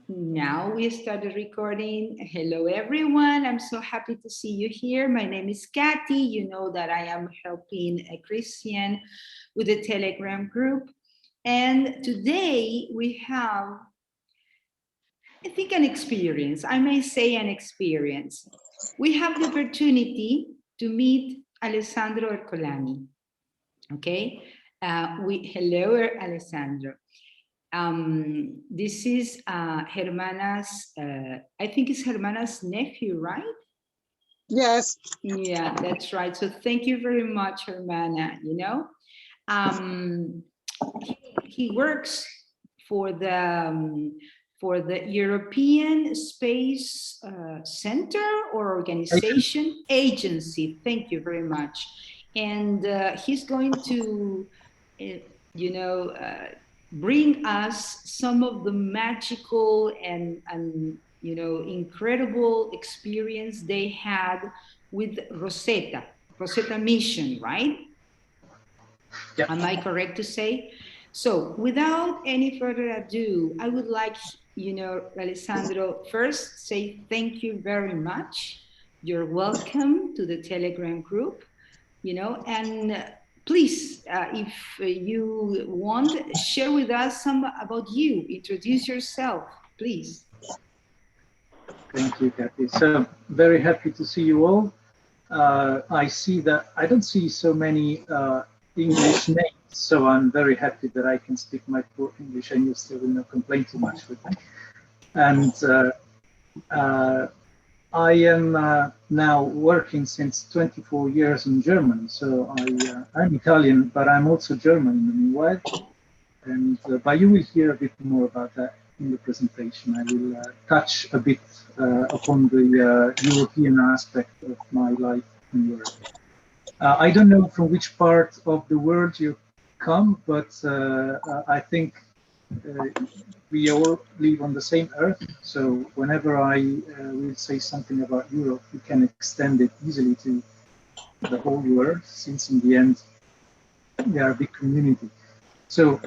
Now we started recording. Hello, everyone. I'm so happy to see you here. My name is Kathy. You know that I am helping a Christian with the Telegram group. And today we have, I think, an experience. I may say an experience. We have the opportunity to meet Alessandro Ercolani. Okay? Hello, Alessandro. This is Hermana's, I think it's Hermana's nephew, right? Yes. Yeah, that's right. So thank you very much, Hermana. You know, he works for the European Space Center or organization agency. Thank you very much. And he's going to, bring us some of the magical and incredible experience they had with Rosetta mission, right? Yeah. Am I correct to say? So without any further ado, I would like, Alessandro, first say thank you very much. You're welcome to the Telegram group, and please, if you want, share with us some about you. Introduce yourself, please. Thank you, Kathy. So very happy to see you all. I see that I don't see so many English names, so I'm very happy that I can speak my poor English and you still will not complain too much with me. And I am now working since 24 years in Germany. So I'm Italian, but I'm also German in the meanwhile. And but you will hear a bit more about that in the presentation. I will touch a bit upon the European aspect of my life in Europe. I don't know from which part of the world you come, but I think we all live on the same earth. So whenever I will say something about Europe, we can extend it easily to the whole world, since in the end, we are a big community. So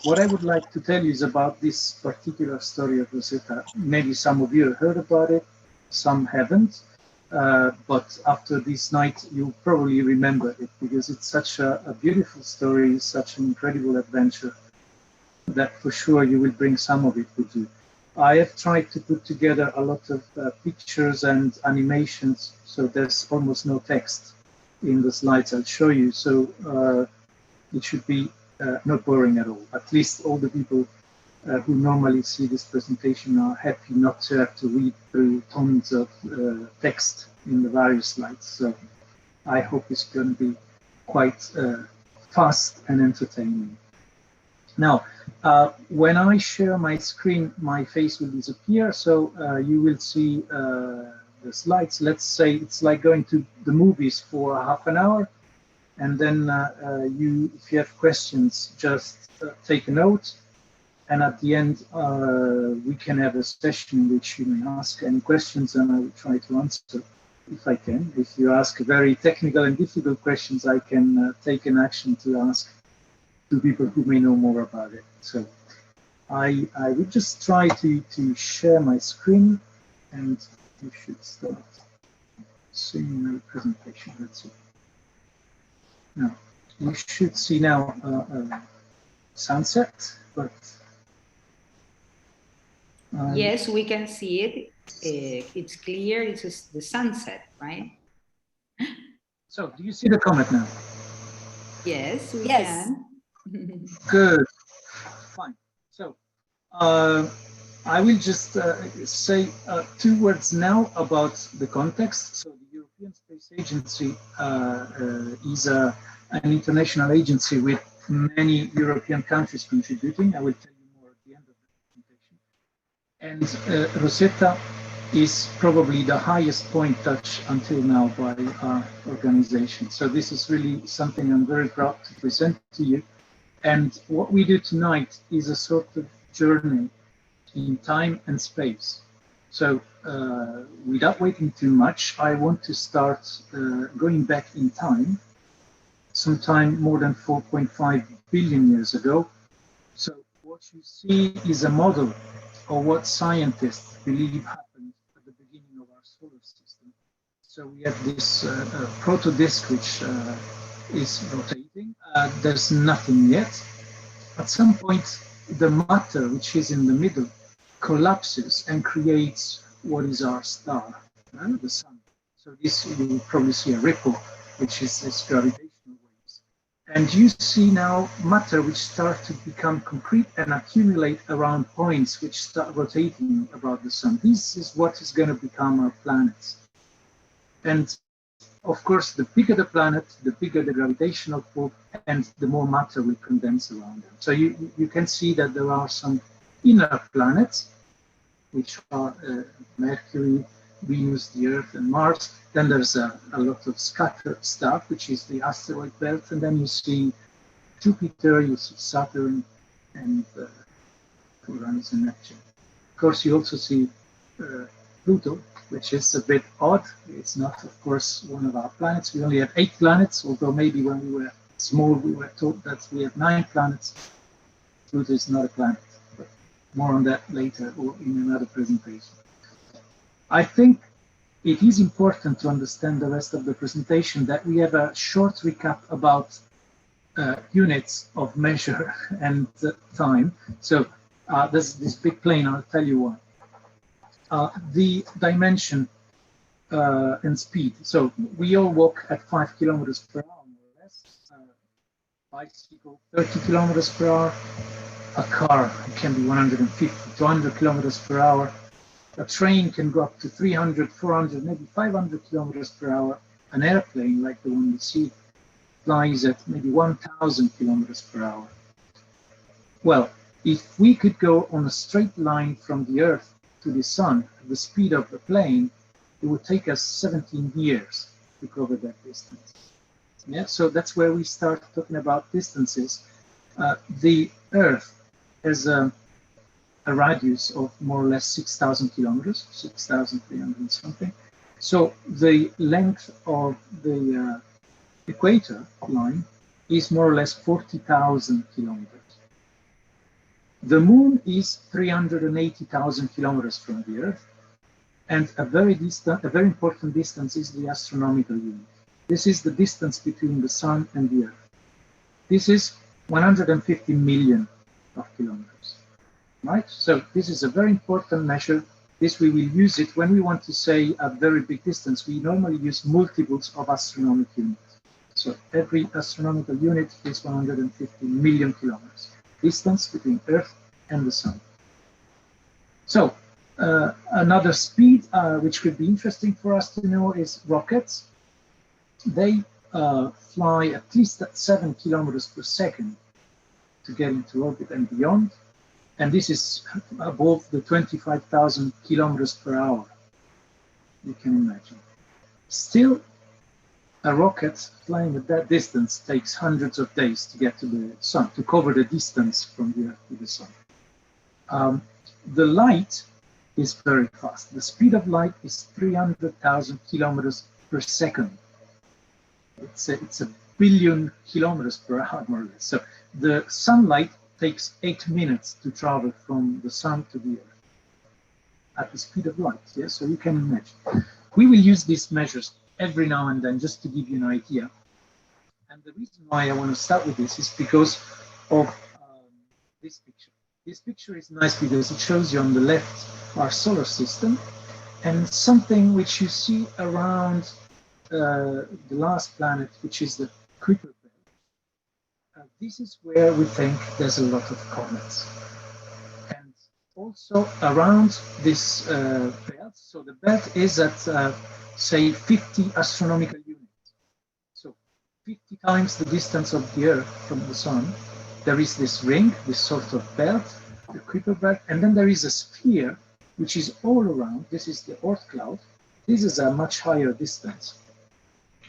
what I would like to tell you is about this particular story of Rosetta. Maybe some of you have heard about it, some haven't. But after this night, you probably remember it because it's such a beautiful story, such an incredible adventure that for sure you will bring some of it with you. I have tried to put together a lot of pictures and animations, so there's almost no text in the slides I'll show you. So it should be not boring at all. At least all the people who normally see this presentation are happy not to have to read through tons of text in the various slides. So I hope it's going to be quite fast and entertaining. Now, when I share my screen, my face will disappear. So you will see the slides. Let's say it's like going to the movies for half an hour. And then if you have questions, just take a note. And at the end, we can have a session in which you may ask any questions and I will try to answer if I can. If you ask very technical and difficult questions, I can take an action to ask to people who may know more about it. So I will just try to share my screen and you should start seeing my presentation. Let's see. Now, you should see now sunset, but yes, we can see it. It's clear. It's just the sunset, right? So, do you see the comet now? Yes, we can. Good. Fine. So, I will just say 2 words now about the context. So, the European Space Agency is an international agency with many European countries contributing. I will tell you more at the end of the presentation. And Rosetta is probably the highest point touched until now by our organization. So this is really something I'm very proud to present to you. And what we do tonight is a sort of journey in time and space. So without waiting too much, I want to start going back in time, sometime more than 4.5 billion years ago. So what you see is a model of what scientists believe happened at the beginning of our solar system. So we have this proto-disk which is rotating. There's nothing yet. At some point, the matter which is in the middle collapses and creates what is our star, the sun. So this, you will probably see a ripple, which is this gravitational waves. And you see now matter which start to become concrete and accumulate around points which start rotating about the sun. This is what is going to become our planets. And of course, the bigger the planet, the bigger the gravitational pull, and the more matter will condense around them. So you can see that there are some inner planets, which are Mercury, Venus, the Earth, and Mars. Then there's a lot of scattered stuff, which is the asteroid belt. And then you see Jupiter, you see Saturn, and Uranus and Neptune. Of course, you also see Pluto, which is a bit odd. It's not, of course, one of our planets. We only have 8 planets, although maybe when we were small, we were told that we have 9 planets. Pluto is not a planet, but more on that later or in another presentation. I think it is important to understand the rest of the presentation that we have a short recap about units of measure and time. So there's this big plane, I'll tell you why. The dimension and speed. So we all walk at 5 kilometers per hour, more or less. Bicycle, 30 kilometers per hour. A car can be 150, 200 kilometers per hour. A train can go up to 300, 400, maybe 500 kilometers per hour. An airplane, like the one you see, flies at maybe 1,000 kilometers per hour. Well, if we could go on a straight line from the Earth to the sun at the speed of the plane, it would take us 17 years to cover that distance. Yeah, so that's where we start talking about distances. The Earth has a radius of more or less 6,000 kilometers, 6,300 and something. So the length of the equator line is more or less 40,000 kilometers. The moon is 380,000 kilometers from the Earth, and a very important distance is the astronomical unit. This is the distance between the sun and the Earth. This is 150 million of kilometers, right? So this is a very important measure. This we will use it when we want to say a very big distance. We normally use multiples of astronomical units. So every astronomical unit is 150 million kilometers. Distance between Earth and the sun. So another speed which could be interesting for us to know is rockets. They fly at least at 7 kilometers per second to get into orbit and beyond. And this is above the 25,000 kilometers per hour, you can imagine. Still, a rocket flying at that distance takes hundreds of days to get to the sun, to cover the distance from the Earth to the sun. The light is very fast. The speed of light is 300,000 kilometers per second. It's a billion kilometers per hour, more or less. So the sunlight takes 8 minutes to travel from the sun to the Earth at the speed of light. Yeah? So you can imagine. We will use these measures every now and then just to give you an idea. And the reason why I want to start with this is because of this picture. This picture is nice because it shows you on the left our solar system and something which you see around the last planet, which is the Kuiper belt. This is where we think there's a lot of comets. And also around this belt, so the belt is at say 50 astronomical units. So 50 times the distance of the Earth from the sun. There is this ring, this sort of belt, the Kuiper belt, and then there is a sphere which is all around. This is the Oort cloud. This is a much higher distance.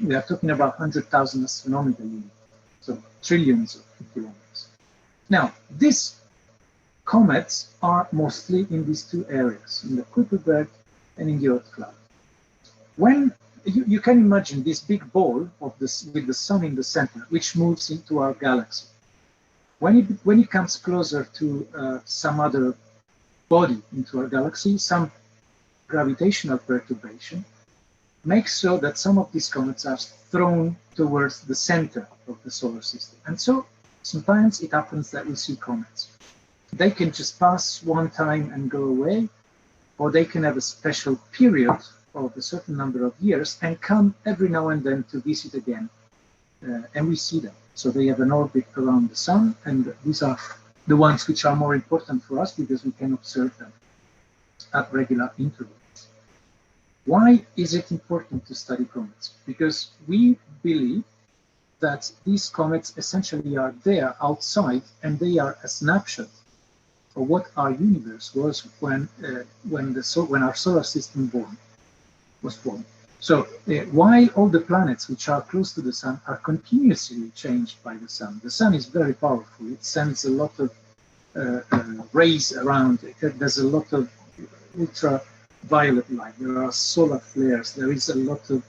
We are talking about 100,000 astronomical units, so trillions of kilometers. Now, these comets are mostly in these two areas, in the Kuiper belt and in the Oort cloud. When you can imagine this big ball of this with the sun in the center, which moves into our galaxy. When it comes closer to some other body into our galaxy, some gravitational perturbation makes so that some of these comets are thrown towards the center of the solar system. And so sometimes it happens that we see comets. They can just pass one time and go away, or they can have a special period of a certain number of years and come every now and then to visit again. And we see them. So they have an orbit around the sun, and these are the ones which are more important for us because we can observe them at regular intervals. Why is it important to study comets? Because we believe that these comets essentially are there outside, and they are a snapshot of what our universe was when our solar system was born. So while all the planets which are close to the sun are continuously changed by the sun is very powerful. It sends a lot of rays around. There's a lot of ultraviolet light. There are solar flares. There is a lot of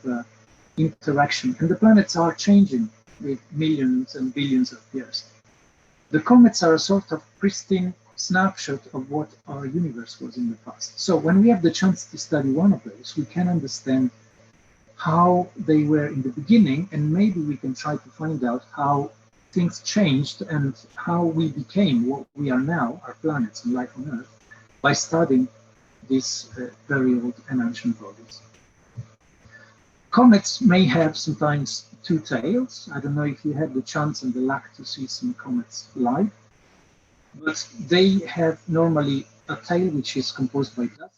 interaction, and the planets are changing with millions and billions of years. The comets are a sort of pristine snapshot of what our universe was in the past. So when we have the chance to study one of those, we can understand how they were in the beginning, and maybe we can try to find out how things changed and how we became what we are now, our planets and life on Earth, by studying these very old and ancient bodies. Comets may have sometimes two tails. I don't know if you had the chance and the luck to see some comets live, but they have normally a tail which is composed by dust.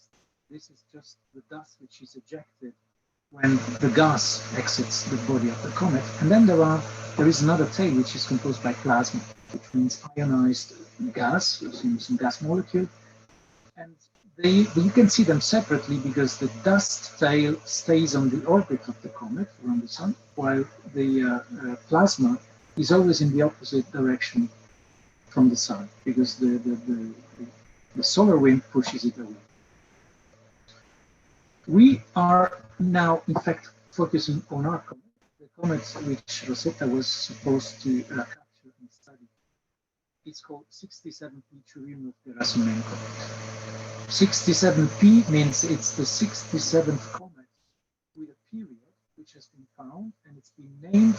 This is just the dust which is ejected when the gas exits the body of the comet. And then there is another tail which is composed by plasma, which means ionized gas, some gas molecule. And you can see them separately because the dust tail stays on the orbit of the comet around the sun, while the plasma is always in the opposite direction from the sun because the solar wind pushes it away. We are now, in fact, focusing on our comet, the comet which Rosetta was supposed to capture and study. It's called 67P Churyumov-Gerasimenko. 67P means it's the 67th comet with a period which has been found, and it's been named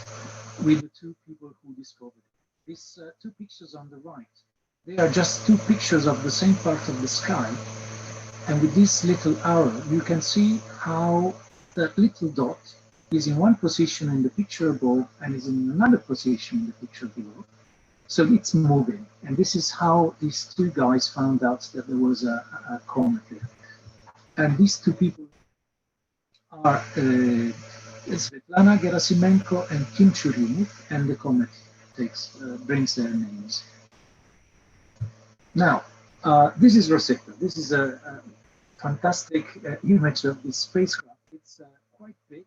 with the two people who discovered it. These two pictures on the right, they are just two pictures of the same part of the sky. And with this little arrow, you can see how that little dot is in one position in the picture above and is in another position in the picture below. So it's moving. And this is how these two guys found out that there was a comet there. And these two people are Svetlana Gerasimenko and Kim Churyumov, and the comet brings their names. Now, this is Rosetta. This is a fantastic image of this spacecraft. It's quite big,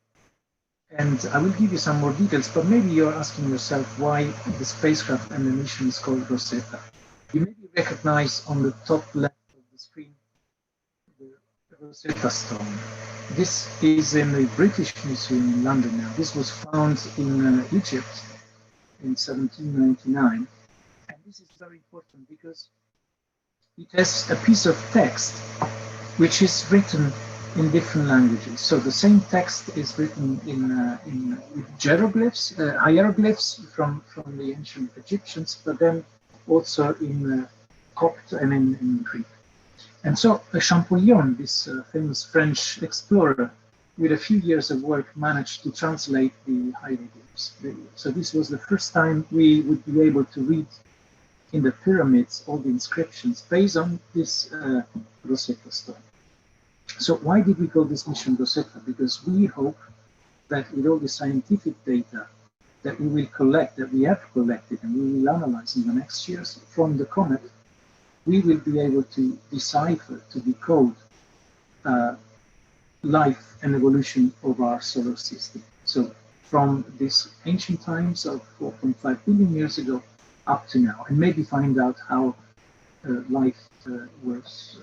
and I will give you some more details, but maybe you're asking yourself why the spacecraft and the mission is called Rosetta. You maybe recognize on the top left of the screen the Rosetta Stone. This is in the British Museum in London now. This was found in Egypt in 1799. And this is very important because it has a piece of text which is written in different languages. So the same text is written in hieroglyphs from the ancient Egyptians, but then also in Copt and in Greek. And so Champollion, this famous French explorer, with a few years of work, managed to translate the hieroglyphs. So this was the first time we would be able to read in the pyramids all the inscriptions based on this Rosetta Stone. So why did we call this mission Rosetta? Because we hope that with all the scientific data that we will collect, that we have collected, and we will analyze in the next years from the comet, we will be able to decipher, to decode life and evolution of our solar system. So from these ancient times of 4.5 billion years ago up to now, and maybe find out how life was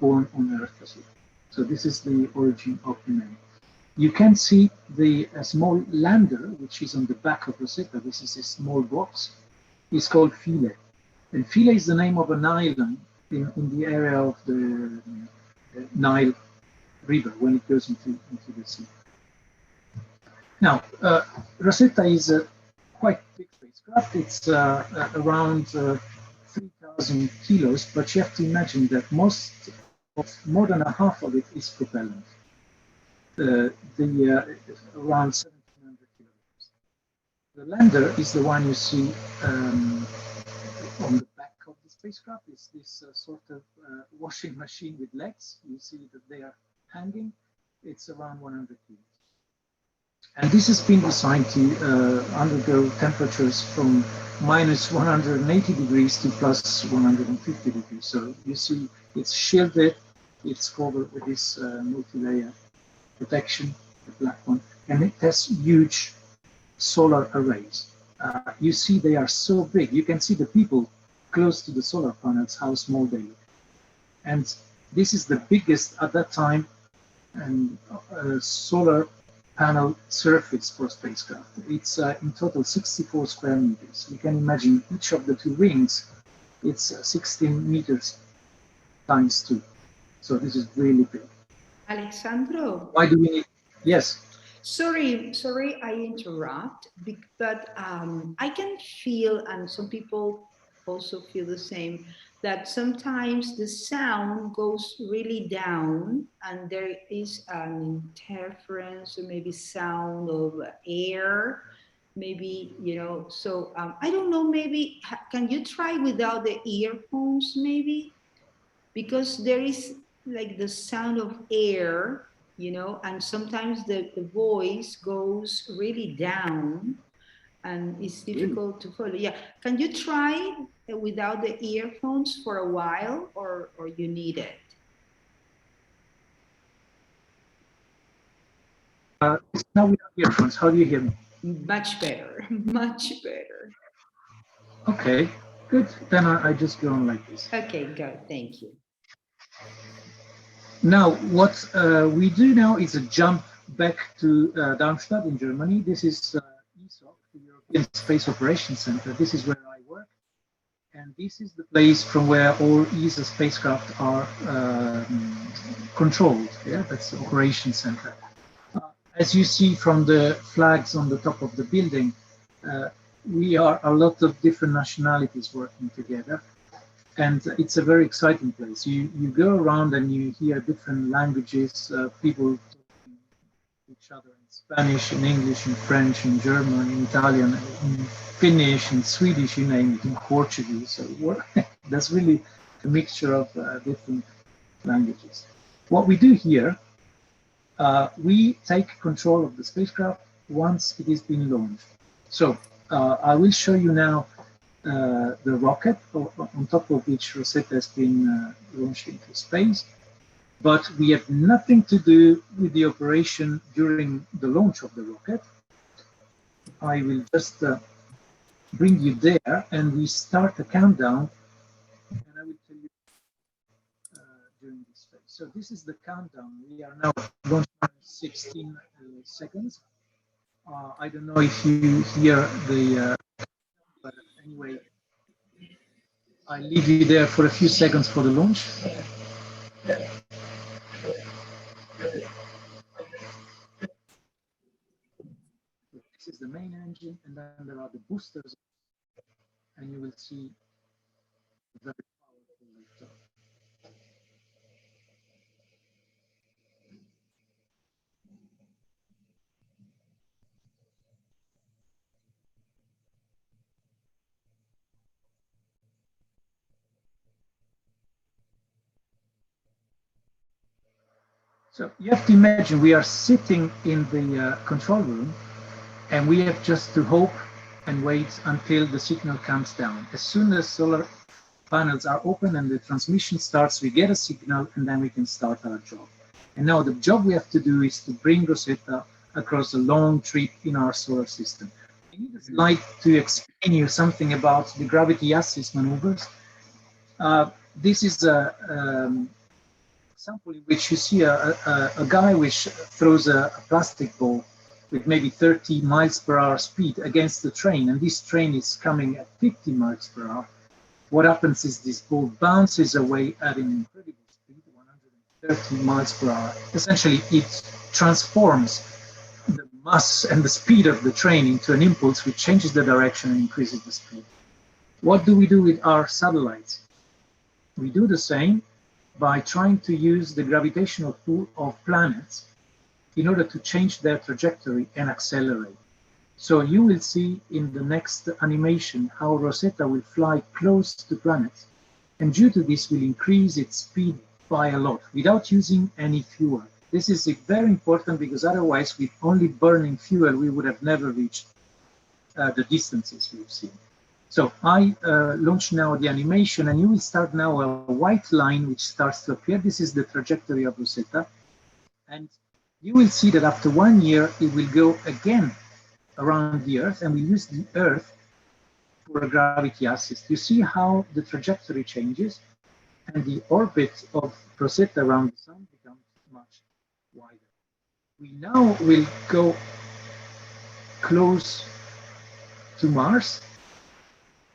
born on Earth as well. So this is the origin of the name. You can see the small lander, which is on the back of Rosetta. This is a small box. is called Philae. And Philae is the name of an island in the area of the Nile River when it goes into the sea. Now, Rosetta is a quite big spacecraft. It's around 3,000 kilos, but you have to imagine that more than a half of it is propellant. Around 1,700 kilograms. The lander is the one you see on the back of the spacecraft. It's this sort of washing machine with legs. You see that they are hanging. It's around 100 kilos. And this has been designed to undergo temperatures from minus 180 degrees to plus 150 degrees. So you see it's shielded, it's covered with this multi-layer protection, the black one, and it has huge solar arrays. You see they are so big. You can see the people close to the solar panels, how small they look. And this is the biggest at that time and solar panel surface for spacecraft. It's in total 64 square meters. You can imagine each of the two wings, it's 16 meters times 2. So this is really big. Alessandro. Why do we need? Yes. Sorry, I interrupt, but I can feel, and some people also feel the same, that sometimes the sound goes really down and there is an interference or maybe sound of air, maybe, so I don't know, maybe, can you try without the earphones maybe? Because there is like the sound of air, and sometimes the voice goes really down and it's difficult to follow. Yeah, can you try without the earphones for a while, or you need it? Now we have earphones. How do you hear me? Much better, much better. Okay, good. Then I just go on like this. Okay, good, thank you. Now, what we do now is a jump back to Darmstadt in Germany. This is ESA, the European Space Operations Center. This is where I work. And this is the place from where all ESA spacecraft are controlled. Yeah, that's the operations center. As you see from the flags on the top of the building, we are a lot of different nationalities working together. And it's a very exciting place. You go around and you hear different languages, people talking to each other in Spanish, in English, in French, in German, in Italian, in Finnish, in Swedish, you name it, in Portuguese. So that's really a mixture of different languages. What we do here, we take control of the spacecraft once it has been launched. So I will show you now the rocket on top of which Rosetta has been launched into space. But we have nothing to do with the operation during the launch of the rocket. I will just bring you there and we start a countdown, and I will tell you during this phase. So this is the countdown. We are now launched 16 seconds. I don't know if you hear the, but anyway, I leave you there for a few seconds for the launch. This is the main engine, and then there are the boosters, and you will see a very powerful liftoff. So you have to imagine we are sitting in the control room, and we have just to hope and wait until the signal comes down. As soon as solar panels are open and the transmission starts, we get a signal, and then we can start our job. And now the job we have to do is to bring Rosetta across a long trip in our solar system. I need a slide to explain you something about the gravity assist maneuvers. This is a example in which you see a guy which throws a plastic ball with maybe 30 miles per hour speed against the train, and this train is coming at 50 miles per hour, what happens is this ball bounces away at an incredible speed, 130 miles per hour. Essentially, it transforms the mass and the speed of the train into an impulse which changes the direction and increases the speed. What do we do with our satellites? We do the same by trying to use the gravitational pull of planets in order to change their trajectory and accelerate. So you will see in the next animation how Rosetta will fly close to planets, and due to this will increase its speed by a lot without using any fuel. This is very important because otherwise with only burning fuel we would have never reached the distances we've seen. So I launch now the animation, and you will start now a white line which starts to appear. This is the trajectory of Rosetta, and you will see that after 1 year it will go again around the Earth, and we use the Earth for a gravity assist. You see how the trajectory changes, and the orbit of Rosetta around the Sun becomes much wider. We now will go close to Mars,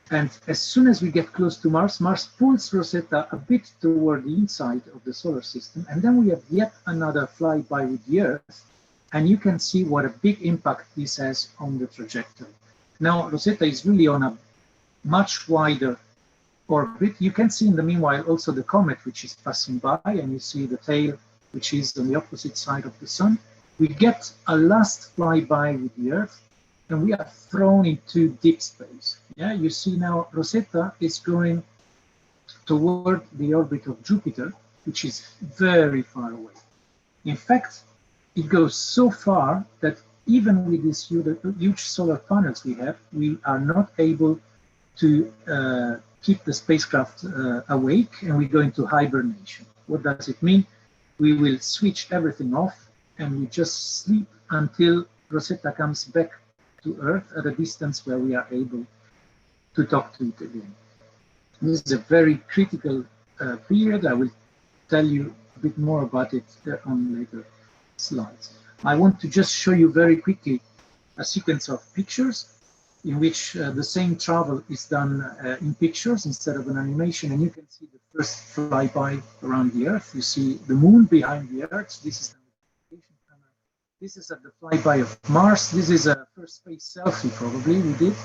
and as soon as we get close to Mars, Mars pulls Rosetta a bit toward the inside of the solar system, and then we have yet another flyby with the Earth, and you can see what a big impact this has on the trajectory. Now, Rosetta is really on a much wider orbit. You can see in the meanwhile also the comet which is passing by, and you see the tail which is on the opposite side of the Sun. We get a last flyby with the Earth, and we are thrown into deep space. Yeah, you see now Rosetta is going toward the orbit of Jupiter, which is very far away. In fact, it goes so far that even with these huge solar panels we have, we are not able to keep the spacecraft awake, and we go into hibernation. What does it mean? We will switch everything off, and we just sleep until Rosetta comes back to Earth at a distance where we are able to talk to it again. This is a very critical period. I will tell you a bit more about it on later slides. I want to just show you very quickly a sequence of pictures in which the same travel is done in pictures instead of an animation, and you can see the first flyby around the Earth. You see the moon behind the Earth. This is This is at the flyby of Mars. This is a first space selfie probably we did,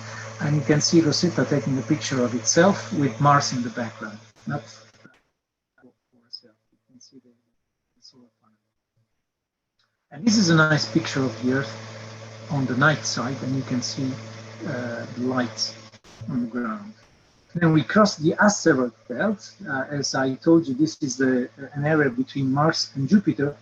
and you can see Rosetta taking a picture of itself with Mars in the background. Not for a selfie. You can see the solar panel. And this is a nice picture of the Earth on the night side, and you can see the lights on the ground. Then we cross the asteroid belt. As I told you, this is an area between Mars and Jupiter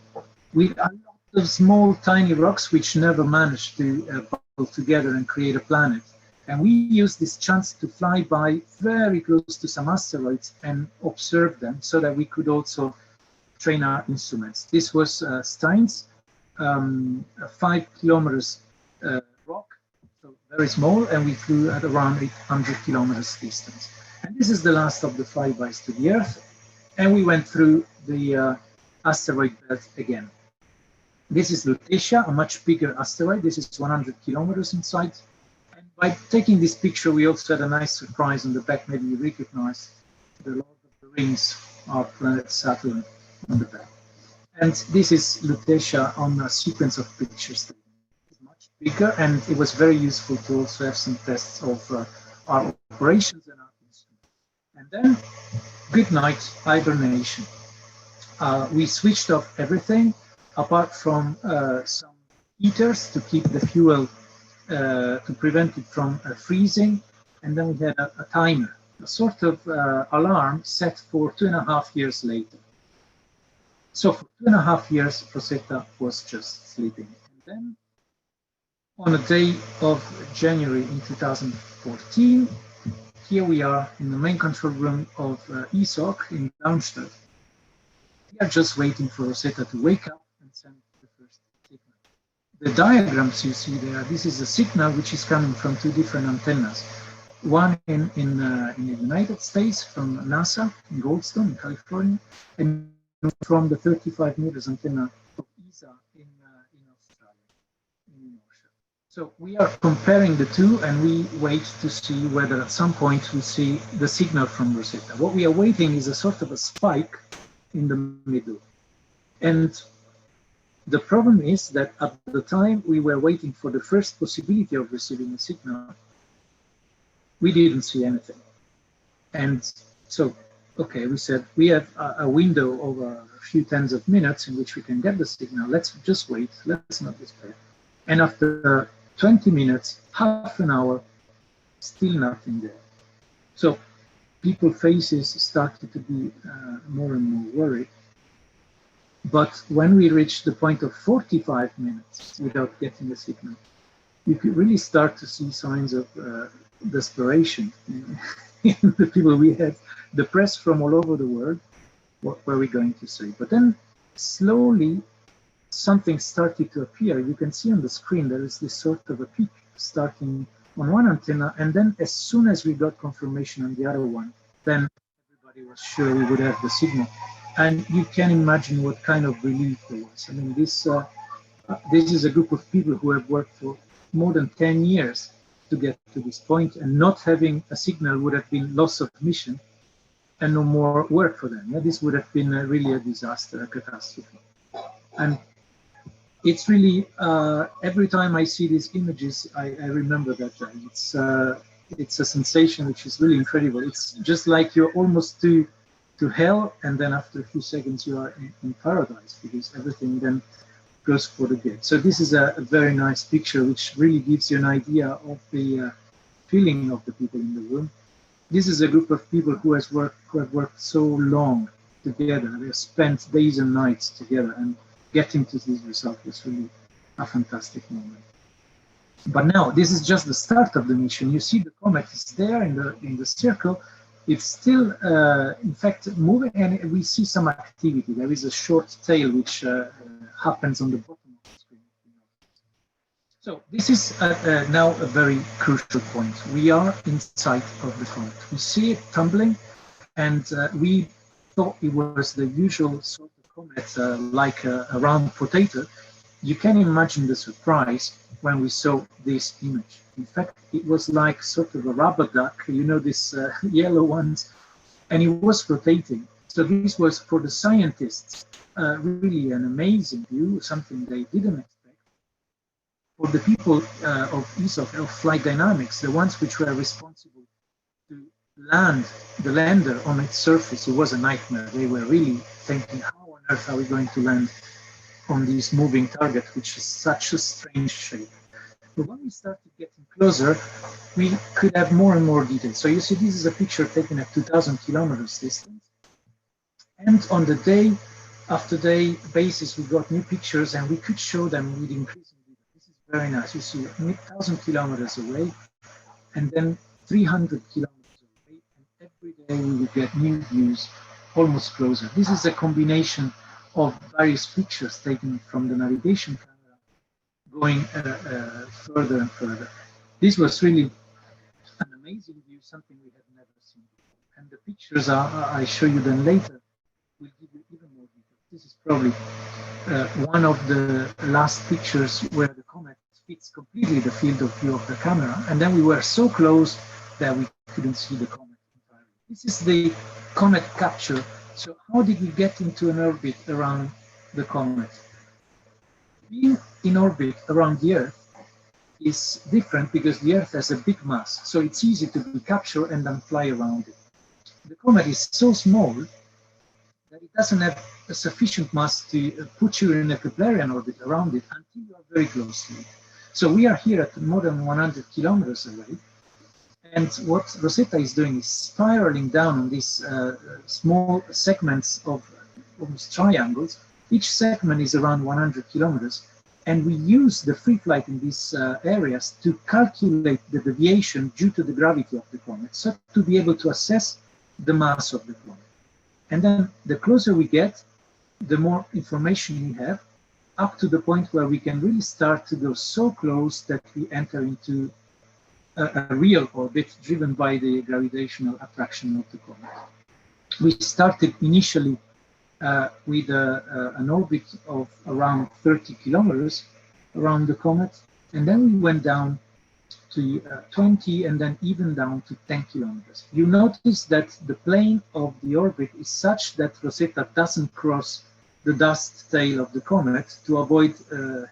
with a lot of small, tiny rocks which never managed to bubble together and create a planet. And we used this chance to fly by very close to some asteroids and observe them so that we could also train our instruments. This was Steins, a 5 kilometers rock, so very small, and we flew at around 800 kilometers distance. And this is the last of the flybys to the Earth, and we went through the asteroid belt again. This is Lutetia, a much bigger asteroid. This is 100 kilometers inside. And by taking this picture, we also had a nice surprise on the back. Maybe you recognize the Lord of the Rings, our planet Saturn, on the back. And this is Lutetia on a sequence of pictures. It's much bigger, and it was very useful to also have some tests of our operations and our instruments. And then, good night, hibernation. We switched off everything, apart from some heaters to keep the fuel, to prevent it from freezing. And then we had a timer, a sort of alarm set for 2.5 years later. So for 2.5 years, Rosetta was just sleeping. And then on a day of January in 2014, here we are in the main control room of ESA in Darmstadt. We are just waiting for Rosetta to wake up and send the first signal. The diagrams you see there, this is a signal which is coming from 2 different antennas. One in the United States from NASA in Goldstone, in California, and from the 35 meters antenna of ESA in Australia. So we are comparing the two, and we wait to see whether at some point we see the signal from Rosetta. What we are waiting is a sort of a spike in the middle. And the problem is that at the time we were waiting for the first possibility of receiving a signal, we didn't see anything. And so, okay, we said we have a window of a few tens of minutes in which we can get the signal. Let's just wait. Let's not despair. And after 20 minutes, half an hour, still nothing there. So people's faces started to be more and more worried. But when we reached the point of 45 minutes without getting a signal, you could really start to see signs of desperation in the people. We had the press from all over the world. What were we going to say? But then slowly something started to appear. You can see on the screen there is this sort of a peak starting on one antenna, and then as soon as we got confirmation on the other one, then everybody was sure we would have the signal. And you can imagine what kind of relief there was. I mean, this is a group of people who have worked for more than 10 years to get to this point, and not having a signal would have been loss of mission and no more work for them. Yeah, this would have been really a disaster, a catastrophe. And it's really, every time I see these images, I remember that it's a sensation which is really incredible. It's just like you're almost to hell, and then after a few seconds you are in paradise, because everything then goes for the gate. So this is a very nice picture which really gives you an idea of the feeling of the people in the room. This is a group of people who have worked so long together. They have spent days and nights together, and getting to this result was really a fantastic moment. But now this is just the start of the mission. You see the comet is there in the circle. It's still, in fact, moving, and we see some activity. There is a short tail which happens on the bottom of the screen. So this is now a very crucial point. We are inside of the comet. We see it tumbling, and we thought it was the usual sort of comet, like a round potato. You can imagine the surprise when we saw this image. In fact, it was like sort of a rubber duck, you know, these yellow ones, and it was rotating. So this was, for the scientists, really an amazing view, something they didn't expect. For the people of ESA, of flight dynamics, the ones which were responsible to land the lander on its surface, it was a nightmare. They were really thinking, how on earth are we going to land on this moving target, which is such a strange shape? But when we started getting closer, we could have more and more details. So you see, this is a picture taken at 2,000 kilometers distance. And on the day after day basis, we got new pictures, and we could show them with increasing detail. This is very nice. You see 1,000 kilometers away, and then 300 kilometers away, and every day we would get new views almost closer. This is a combination of various pictures taken from the navigation camera, going further and further. This was really an amazing view, something we had never seen before. And the pictures I show you them later, will give you even more detail. This is probably one of the last pictures where the comet fits completely the field of view of the camera, and then we were so close that we couldn't see the comet entirely. This is the comet capture. So how did we get into an orbit around the comet? Being in orbit around the Earth is different because the Earth has a big mass, so it's easy to be captured and then fly around it. The comet is so small that it doesn't have a sufficient mass to put you in a Keplerian orbit around it until you are very close to it. So we are here at more than 100 kilometers away, and what Rosetta is doing is spiraling down on these small segments of almost triangles. Each segment is around 100 kilometers, and we use the free flight in these areas to calculate the deviation due to the gravity of the comet, so to be able to assess the mass of the comet. And then the closer we get, the more information we have, up to the point where we can really start to go so close that we enter into a real orbit driven by the gravitational attraction of the comet. We started initially with an orbit of around 30 kilometers around the comet, And then we went down to 20 and then even down to 10 kilometers. You notice that the plane of the orbit is such that Rosetta doesn't cross the dust tail of the comet to avoid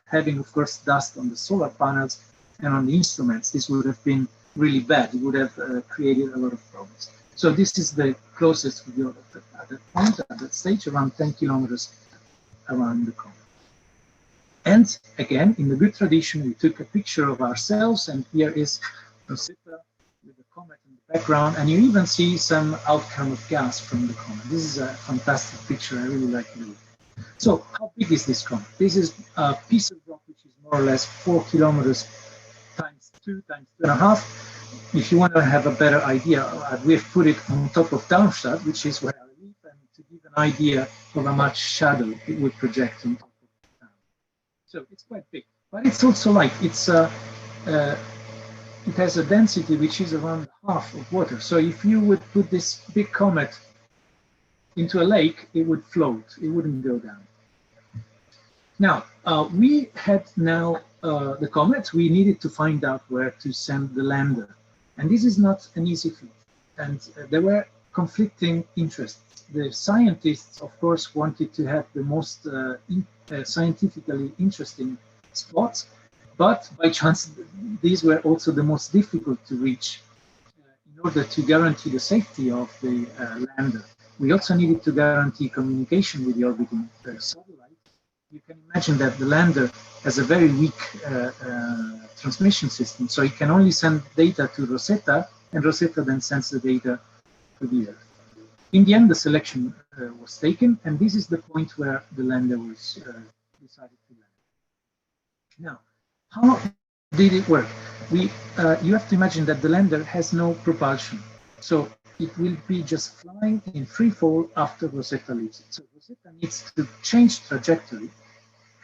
having, of course, dust on the solar panels and on the instruments. This would have been really bad. It would have created a lot of problems. So this is the closest we got at that point, at that stage, around 10 kilometers around the comet. And again, in the good tradition, we took a picture of ourselves, and here is Rosetta with the comet in the background, and you even see some outcome of gas from the comet. This is a fantastic picture. I really like it. So how big is this comet? This is a piece of rock which is more or less 4 kilometers times 2 times 2.5. If you want to have a better idea, we've put it on top of Darmstadt, which is where I live, and to give an idea of how much shadow it would project on top of the town. So it's quite big, but it's also light. It has a density which is around half of water. So if you would put this big comet into a lake, it would float. It wouldn't go down. Now, we had the comet. We needed to find out where to send the lander. And this is not an easy feat. And there were conflicting interests. The scientists, of course, wanted to have the most scientifically interesting spots, but by chance, these were also the most difficult to reach in order to guarantee the safety of the lander. We also needed to guarantee communication with the orbiting satellite. You can imagine that the lander has a very weak transmission system, so it can only send data to Rosetta, and Rosetta then sends the data to the Earth. In the end, the selection was taken, and this is the point where the lander was decided to land. Now, how did it work? You have to imagine that the lander has no propulsion, so it will be just flying in free fall after Rosetta leaves it. So Rosetta needs to change trajectory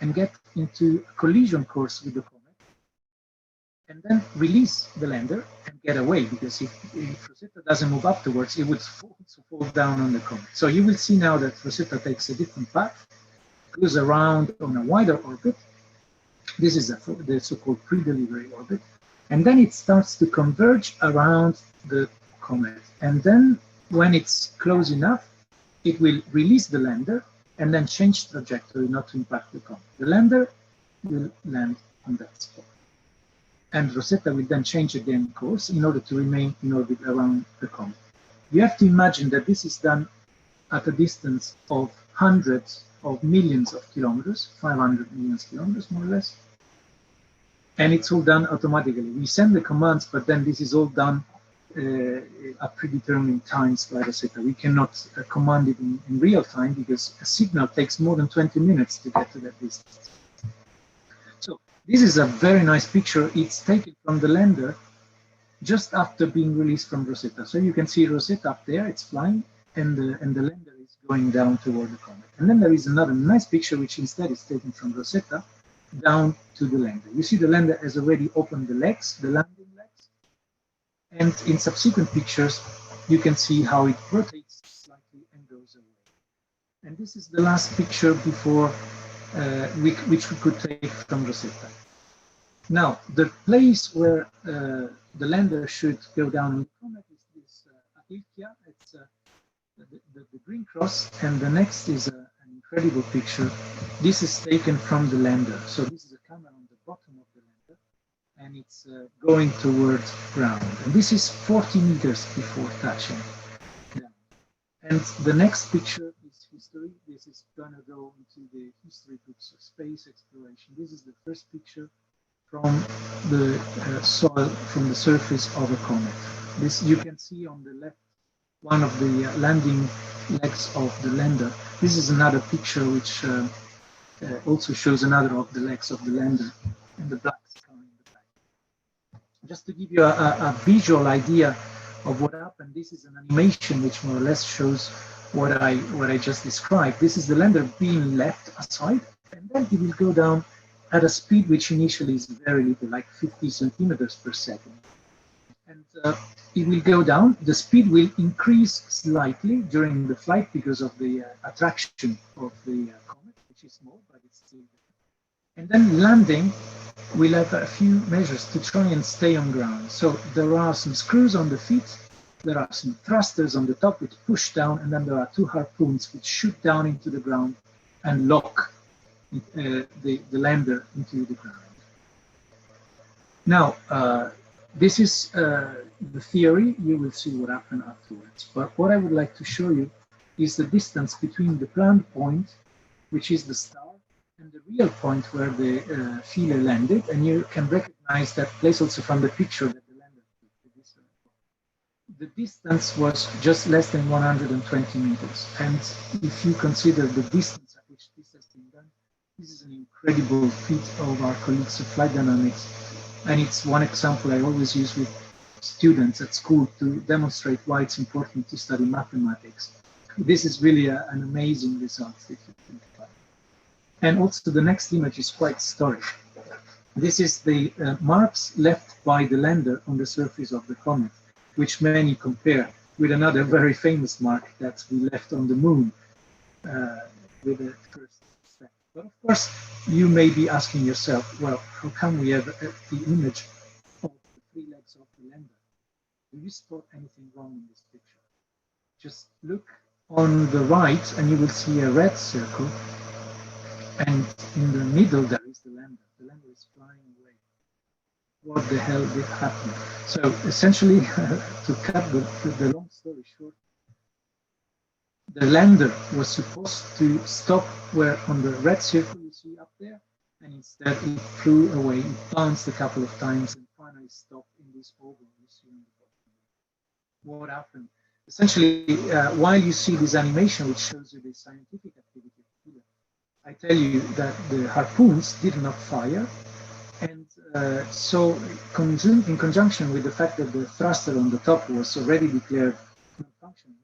and get into a collision course with the comet, and then release the lander and get away, because if Rosetta doesn't move afterwards, it would fall down on the comet. So you will see now that Rosetta takes a different path, goes around on a wider orbit. This is the so-called pre-delivery orbit, and then it starts to converge around the comet. And then when it's close enough, it will release the lander and then change trajectory not to impact the comet. The lander will land on that spot. And Rosetta will then change again course in order to remain in orbit around the comet. You have to imagine that this is done at a distance of hundreds of millions of kilometers, 500 million kilometers more or less. And it's all done automatically. We send the commands, but then this is all done at predetermined times by Rosetta. We cannot command it in real time, because a signal takes more than 20 minutes to get to that distance. So this is a very nice picture. It's taken from the lander just after being released from Rosetta. So you can see Rosetta up there, it's flying, and the lander is going down toward the comet. And then there is another nice picture, which instead is taken from Rosetta down to the lander. You see the lander has already opened the legs, the landing legs, and in subsequent pictures you can see how it rotates slightly and goes away. And this is the last picture before which we could take from Rosetta. Now, the place where the lander should go down on the comet is this Ilkia. It's the green cross, and the next is an incredible picture. This is taken from the lander. So this is a camera on the bottom of the lander, and it's going towards ground. And this is 40 meters before touching down. And the next picture is history. This is going to go into the history books of space exploration. This is the first picture from the soil, from the surface of a comet. This you can see on the left, one of the landing legs of the lander. This is another picture which also shows another of the legs of the lander, and the black sky in the back. Just to give you a visual idea of what happened, this is an animation which more or less shows what I just described. This is the lander being left aside, and then it will go down at a speed which initially is very little, like 50 centimeters per second. And it will go down. The speed will increase slightly during the flight because of the attraction of the comet, which is small, but it's still there. And then landing, we'll have a few measures to try and stay on ground. So there are some screws on the feet, there are some thrusters on the top which push down, and then there are two harpoons which shoot down into the ground and lock the lander into the ground. Now, this is the theory. You will see what happened afterwards. But what I would like to show you is the distance between the planned point, which is the star, and the real point where the Philae landed. And you can recognize that place also from the picture that the lander took. The distance was just less than 120 meters. And if you consider the distance at which this has been done, this is an incredible feat of our colleagues of flight dynamics. And it's one example I always use with students at school to demonstrate why it's important to study mathematics. This is really an amazing result if you think about it. And also the next image is quite historic. This is the marks left by the lander on the surface of the comet, which many compare with another very famous mark that we left on the moon with the first step. But of course, you may be asking yourself, well, how come we have the image of the three legs of the lander? Do you spot anything wrong in this picture? Just look on the right and you will see a red circle, and in the middle there is the lander. The lander is flying away. What the hell did happen? So essentially, to cut the long story short, the lander was supposed to stop where on the red circle you see up there, and instead it flew away, it bounced a couple of times and finally stopped in this oval you see on the bottom. What happened? Essentially, while you see this animation which shows you the scientific activity of Philae, I tell you that the harpoons did not fire, and so in conjunction with the fact that the thruster on the top was already declared non-functional,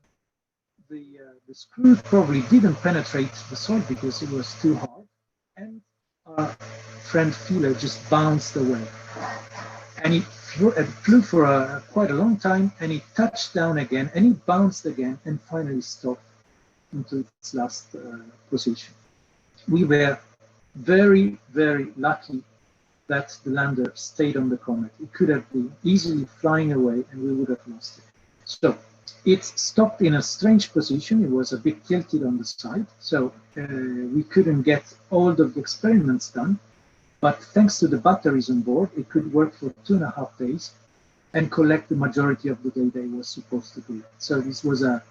the screw probably didn't penetrate the soil because it was too hard, and our friend Philae just bounced away. And it flew for quite a long time, and it touched down again, and it bounced again, and finally stopped into its last position. We were very, very lucky that the lander stayed on the comet. It could have been easily flying away, and we would have lost it. So it stopped in a strange position. It was a bit tilted on the side, so we couldn't get all of the experiments done. But thanks to the batteries on board, it could work for 2.5 days and collect the majority of the data it was supposed to do. So this was a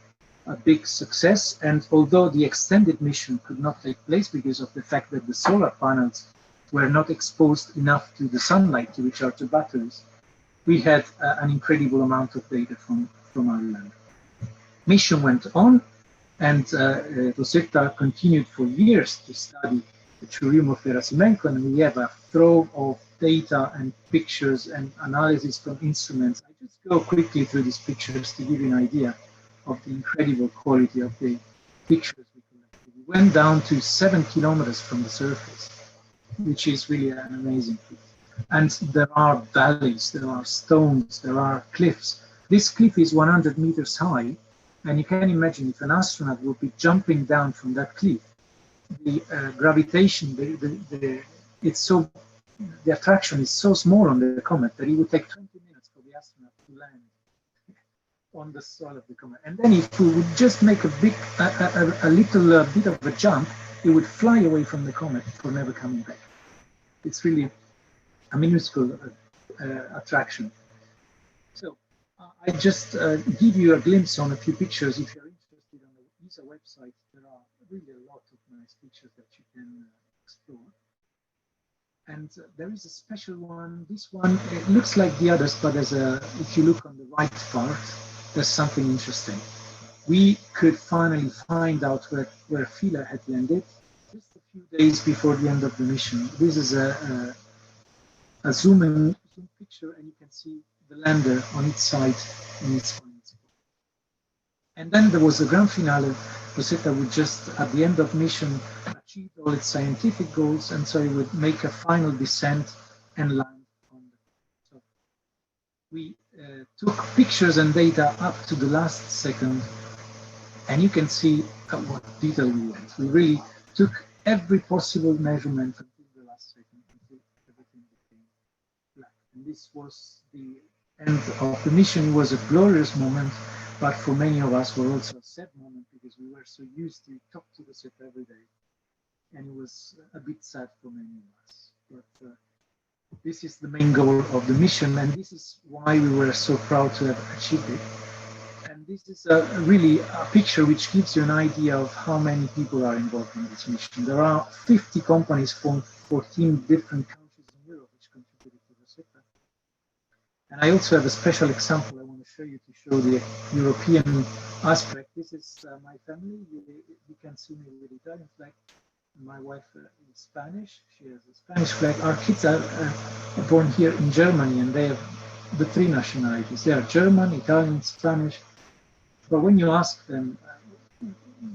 big success. And although the extended mission could not take place because of the fact that the solar panels were not exposed enough to the sunlight to recharge the batteries, we had an incredible amount of data from our lander. Mission went on, and Rosetta continued for years to study the Churium of Gerasimenko, and we have a trove of data and pictures and analysis from instruments. I just go quickly through these pictures to give you an idea of the incredible quality of the pictures we collected. We went down to 7 kilometers from the surface, which is really an amazing feat. And there are valleys, there are stones, there are cliffs. This cliff is 100 meters high, and you can imagine if an astronaut would be jumping down from that cliff, the gravitation, the attraction is so small on the comet that it would take 20 minutes for the astronaut to land on the soil of the comet. And then if we would just make a little bit of a jump, it would fly away from the comet for never coming back. It's really a minuscule attraction. So I just give you a glimpse on a few pictures. If you're interested on the ESA website, there are really a lot of nice pictures that you can explore. And there is a special one. This one, it looks like the others, but if you look on the right part, there's something interesting. We could finally find out where Philae had landed just a few days before the end of the mission. This is a zoom picture, and you can see the lander on its side in its final spot. And then there was the grand finale. Rosetta would just, at the end of mission, achieve all its scientific goals, and so it would make a final descent and land on the top. We took pictures and data up to the last second, and you can see at what detail we went. We really took every possible measurement until the last second. And this was the end of the mission. It was a glorious moment, but for many of us was also a sad moment because we were so used to talk to Rosetta every day. And it was a bit sad for many of us. But this is the main goal of the mission, and this is why we were so proud to have achieved it. And this is really a picture which gives you an idea of how many people are involved in this mission. There are 50 companies from 14 different countries in Europe which contributed to Rosetta. And I also have a special example I want to show you to show the European aspect. This is my family. You can see me with the Italian flag. My wife is Spanish. She has a Spanish flag. Our kids are born here in Germany, and they have the three nationalities. They are German, Italian, Spanish. But when you ask them,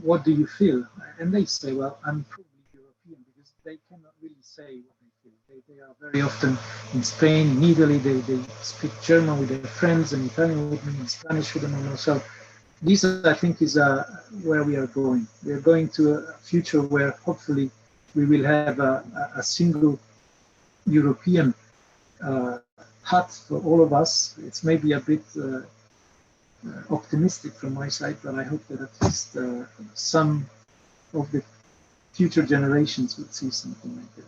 what do you feel? And they say, well, I'm probably European, because they cannot really say what they feel. They are very often in Spain, in Italy, they speak German with their friends and Italian with me and Spanish with them. So this, I think, is where we are going. We are going to a future where hopefully we will have a single European hut for all of us. It's maybe a bit optimistic from my side, but I hope that at least some of the future generations would see something like that.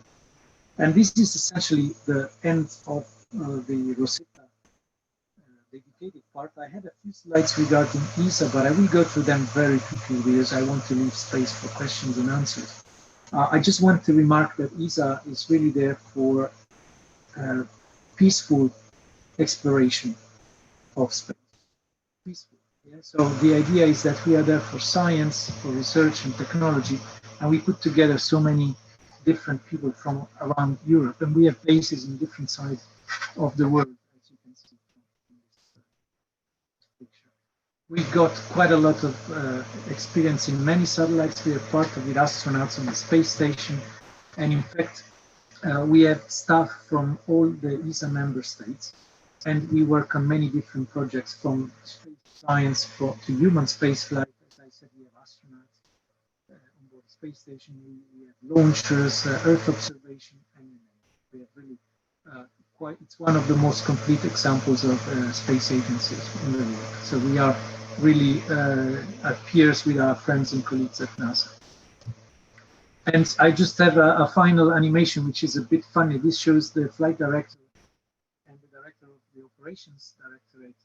And this is essentially the end of the Rosetta dedicated part. I had a few slides regarding ESA, but I will go through them very quickly because I want to leave space for questions and answers. I just want to remark that ESA is really there for peaceful exploration of space. Peaceful. Yeah? So the idea is that we are there for science, for research and technology, and we put together so many different people from around Europe, and we have bases in different sides of the world, as you can see from this picture. We got quite a lot of experience in many satellites. We are part of the astronauts on the space station, and in fact, we have staff from all the ESA member states, and we work on many different projects, from space science to human space flight. As I said, we have astronauts on board the space station, we have launchers, Earth observation, and we have really it's one of the most complete examples of space agencies in the world. So we are really at peers with our friends and colleagues at NASA. And I just have a final animation, which is a bit funny. This shows the flight director and the director of the operations directorate.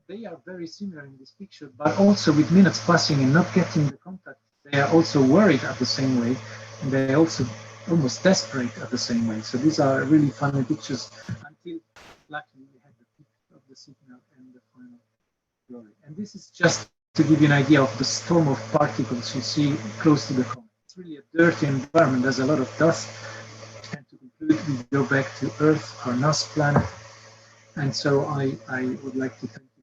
They are very similar in this picture, but also with minutes passing and not getting the contact, they are also worried at the same way, and they are also almost desperate at the same way. So these are really funny pictures until, luckily, we had the peak of the signal and the final glory. And this is just to give you an idea of the storm of particles you see close to the comet. It's really a dirty environment. There's a lot of dust. And to conclude, we go back to Earth, our last planet. And so I would like to thank you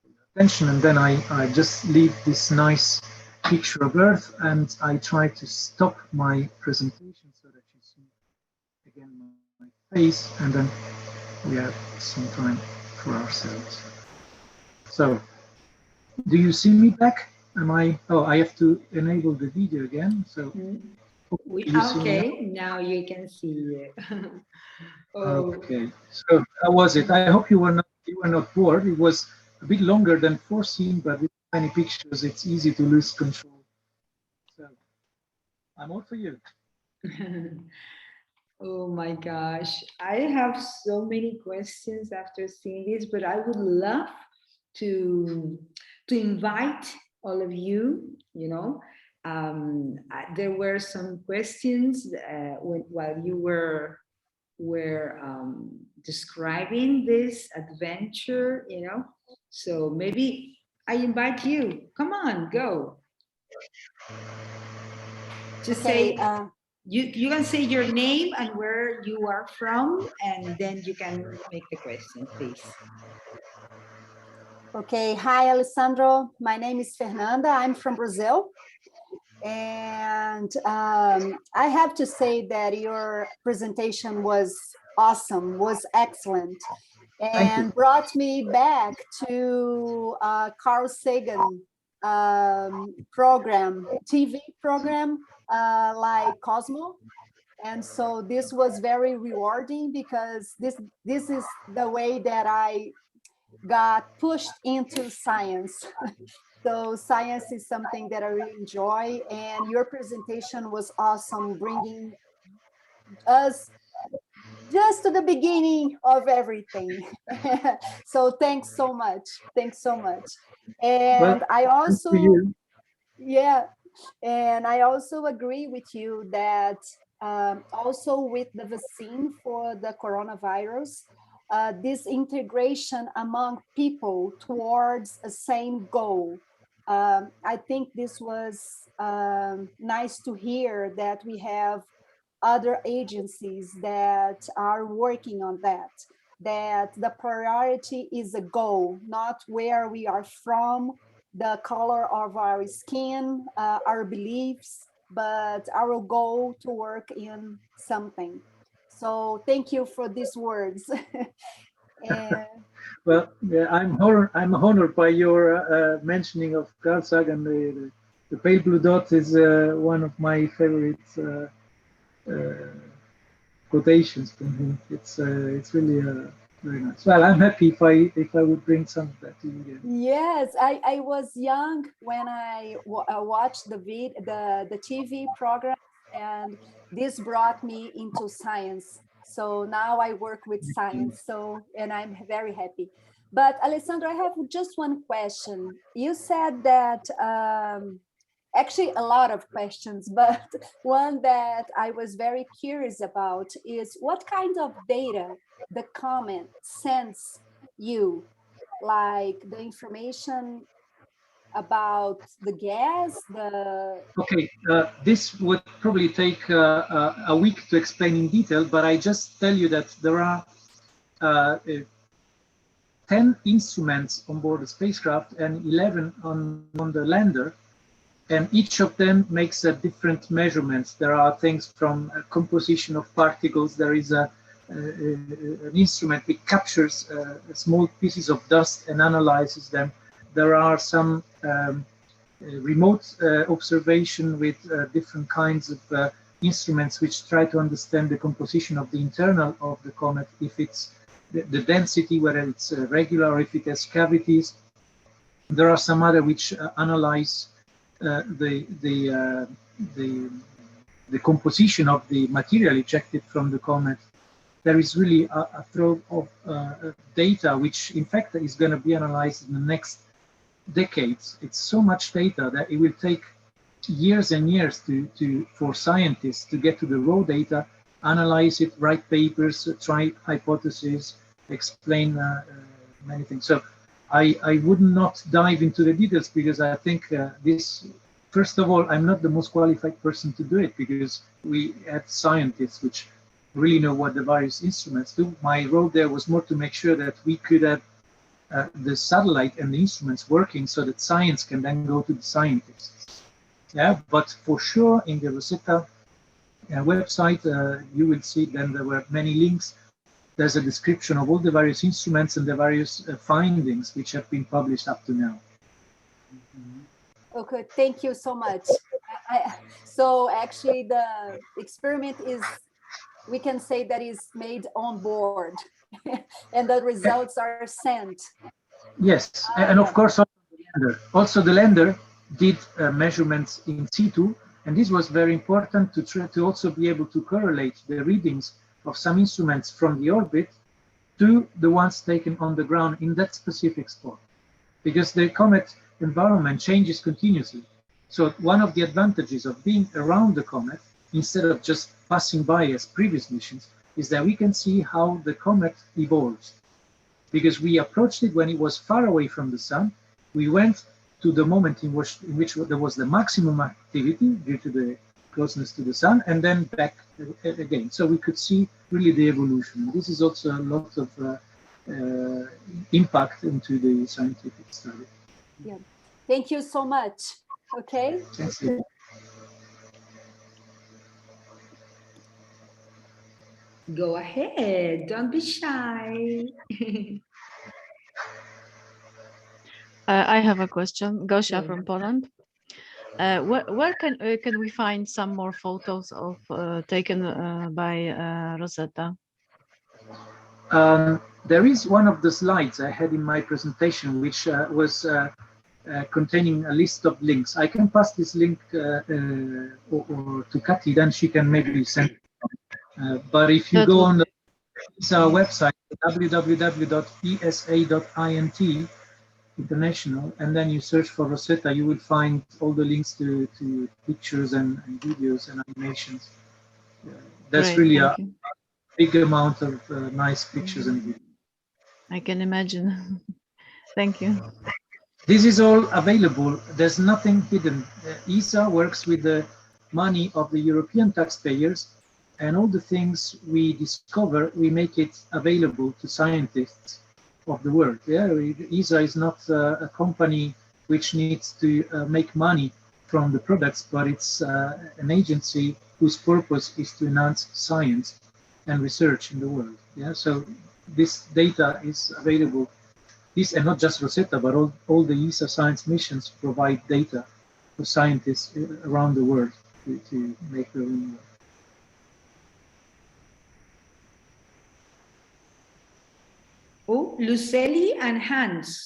for your attention. And then I just leave this nice picture of Earth, and I try to stop my presentation so that you see again my face, and then we have some time for ourselves. So, do you see me back? Oh, I have to enable the video again. So, okay, now you can see it. Oh. Okay, so how was it? I hope you were not bored. It was a bit longer than foreseen, but with many pictures, it's easy to lose control. So, I'm all for you. Oh my gosh, I have so many questions after seeing this, but I would love to invite all of you. There were some questions while you were describing this adventure. So maybe I invite you. Come on, go. Just say. You can say your name and where you are from, and then you can make the question, please. Okay, hi, Alessandro. My name is Fernanda. I'm from Brazil. And I have to say that your presentation was awesome, was excellent, and brought me back to Carl Sagan program, TV program, like Cosmo. And so this was very rewarding because this is the way that I got pushed into science. So science is something that I really enjoy, and your presentation was awesome, bringing us just to the beginning of everything. So thanks so much. Thanks so much. Well, And I thanks to also, you. yeah, and I also agree with you that also with the vaccine for the coronavirus, this integration among people towards a same goal. I think this was nice to hear that we have other agencies that are working on that, that the priority is a goal, not where we are from, the color of our skin, our beliefs, but our goal to work in something. So thank you for these words. And Well, yeah, I'm honored by your mentioning of Carl Sagan. The pale blue dot is one of my favorite uh, quotations from him. It's really very nice. Well, I'm happy if I would bring some of that to you again. yes, I was young when I watched the TV program, and this brought me into science. So now I work with science. So, and I'm very happy. But Alessandro, I have just one question. You said that actually a lot of questions, but one that I was very curious about is what kind of data the Comet sends you, like the information about the gas, the Okay, this would probably take a week to explain in detail, but I just tell you that there are 10 instruments on board the spacecraft and 11 on the lander, and each of them makes a different measurements. There are things from composition of particles. There is an instrument which captures small pieces of dust and analyzes them. There are some remote observation with different kinds of instruments which try to understand the composition of the internal of the comet, if it's the density, whether it's regular or if it has cavities. There are some other which analyze the, the, uh, the, the composition of the material ejected from the comet. There is really a trove of data which in fact is going to be analyzed in the next decades. It's so much data that it will take years and years for scientists to get to the raw data, analyze it, write papers, try hypotheses, explain many things. So I would not dive into the details because I think this, first of all, I'm not the most qualified person to do it because we had scientists which really know what the various instruments do. My role there was more to make sure that we could have the satellite and the instruments working so that science can then go to the scientists. Yeah, but for sure in the Rosetta website, you will see then there were many links. There's a description of all the various instruments and the various findings which have been published up to now. okay, thank you so much. So actually the experiment is, we can say that is made on board and the results are sent. Yes, and Yeah. of course also the lander did measurements in situ, and this was very important to try to also be able to correlate the readings of some instruments from the orbit to the ones taken on the ground in that specific spot, because the comet environment changes continuously. So one of the advantages of being around the comet, instead of just passing by as previous missions, is that we can see how the comet evolves. Because we approached it when it was far away from the sun, we went to the moment in which there was the maximum activity due to the closeness to the sun, and then back again. So we could see really the evolution. This is also a lot of impact into the scientific study. Yeah. Thank you so much. Okay. Thank you. Go ahead, don't be shy. I have a question. Gosia Sure. from Poland. Where can we find some more photos of taken by Rosetta? There is one of the slides I had in my presentation, which was containing a list of links. I can pass this link or to Kathy, then she can maybe send it. But if you go on the ESA website, www.esa.int international, and then you search for Rosetta, you will find all the links to pictures and videos and animations. That's really a big amount of nice pictures and videos. I can imagine. Thank you. This is all available. There's nothing hidden. ESA works with the money of the European taxpayers, and all the things we discover, we make it available to scientists of the world. Yeah, ESA is not a company which needs to make money from the products, but it's an agency whose purpose is to enhance science and research in the world. Yeah, so this data is available. This, and not just Rosetta, but all the ESA science missions provide data for scientists around the world to make their own work. Oh, Luceli and Hans.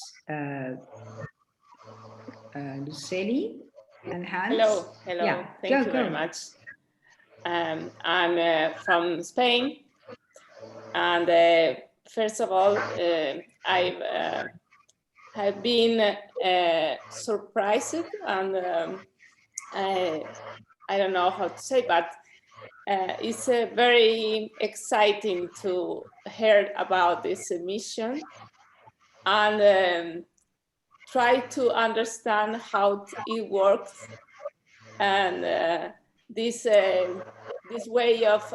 Luceli and Hans. Hello. Yeah. Thank you very much. I'm from Spain, and first of all, I've been surprised, and I don't know how to say, but it's very exciting to hear about this mission and try to understand how it works, and this way of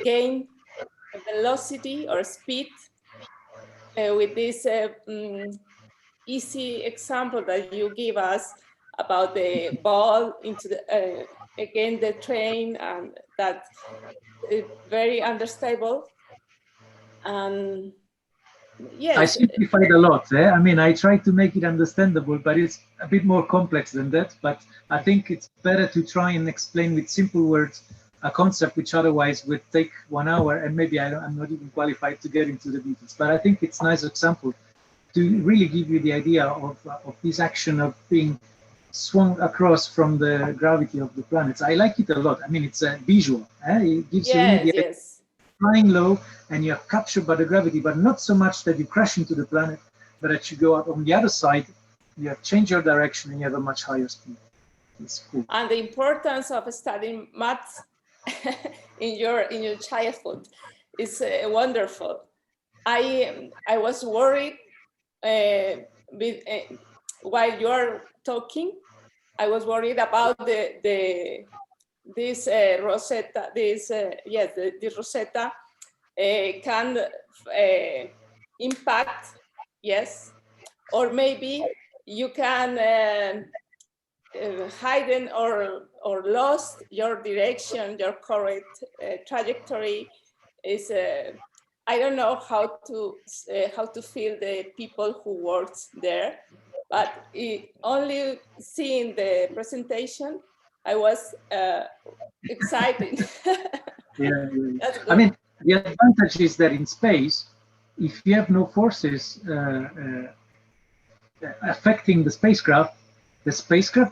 gain velocity or speed with this easy example that you give us about the ball into the again the train, and that is very understandable. And yes, I simplified a lot. I mean, I try to make it understandable, but it's a bit more complex than that. But I think it's better to try and explain with simple words a concept which otherwise would take 1 hour, and maybe I'm not even qualified to get into the details. But I think it's a nice example to really give you the idea of this action of being swung across from the gravity of the planets. I like it a lot. I mean, it's a visual. It gives you really the flying low, and you're captured by the gravity, but not so much that you crash into the planet, but that you go out on the other side, you have changed your direction, and you have a much higher speed. It's cool. And the importance of studying maths in your childhood is wonderful. I was worried while you're talking. I was worried about this Rosetta. This Rosetta can impact, yes, or maybe you can hidden or lost your direction, your correct trajectory. Is I don't know how to feel the people who works there, but only seeing the presentation, I was excited. Yeah. I mean, the advantage is that in space, if you have no forces affecting the spacecraft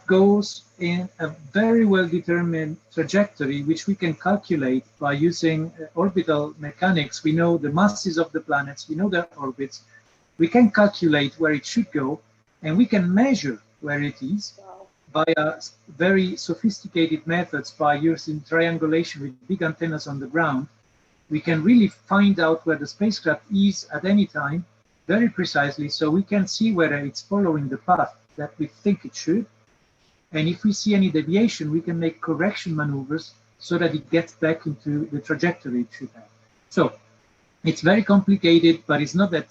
goes in a very well-determined trajectory, which we can calculate by using orbital mechanics. We know the masses of the planets, we know their orbits, we can calculate where it should go, and we can measure where it is by very sophisticated methods, by using triangulation with big antennas on the ground. We can really find out where the spacecraft is at any time, very precisely, so we can see whether it's following the path that we think it should. And if we see any deviation, we can make correction maneuvers so that it gets back into the trajectory it should have. So it's very complicated, but it's not that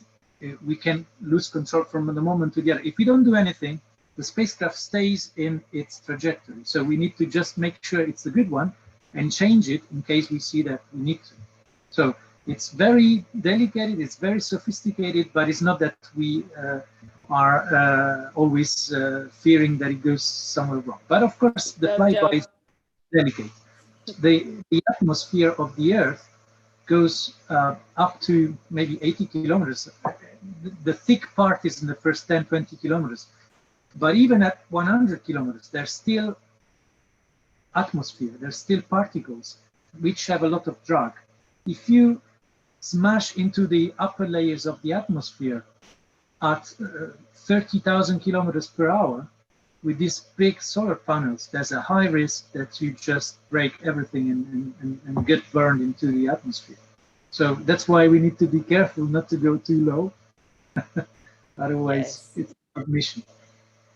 we can lose control from the moment to the other. If we don't do anything, the spacecraft stays in its trajectory. So we need to just make sure it's the good one and change it in case we see that we need to. So it's very delicate, it's very sophisticated, but it's not that we are always fearing that it goes somewhere wrong. But of course, the flyby is delicate. The atmosphere of the Earth goes up to maybe 80 kilometers. The thick part is in the first 10, 20 kilometers. But even at 100 kilometers, there's still atmosphere, there's still particles which have a lot of drag. If you smash into the upper layers of the atmosphere at 30,000 kilometers per hour with these big solar panels, there's a high risk that you just break everything and get burned into the atmosphere. So that's why we need to be careful not to go too low. Otherwise, it's a mission.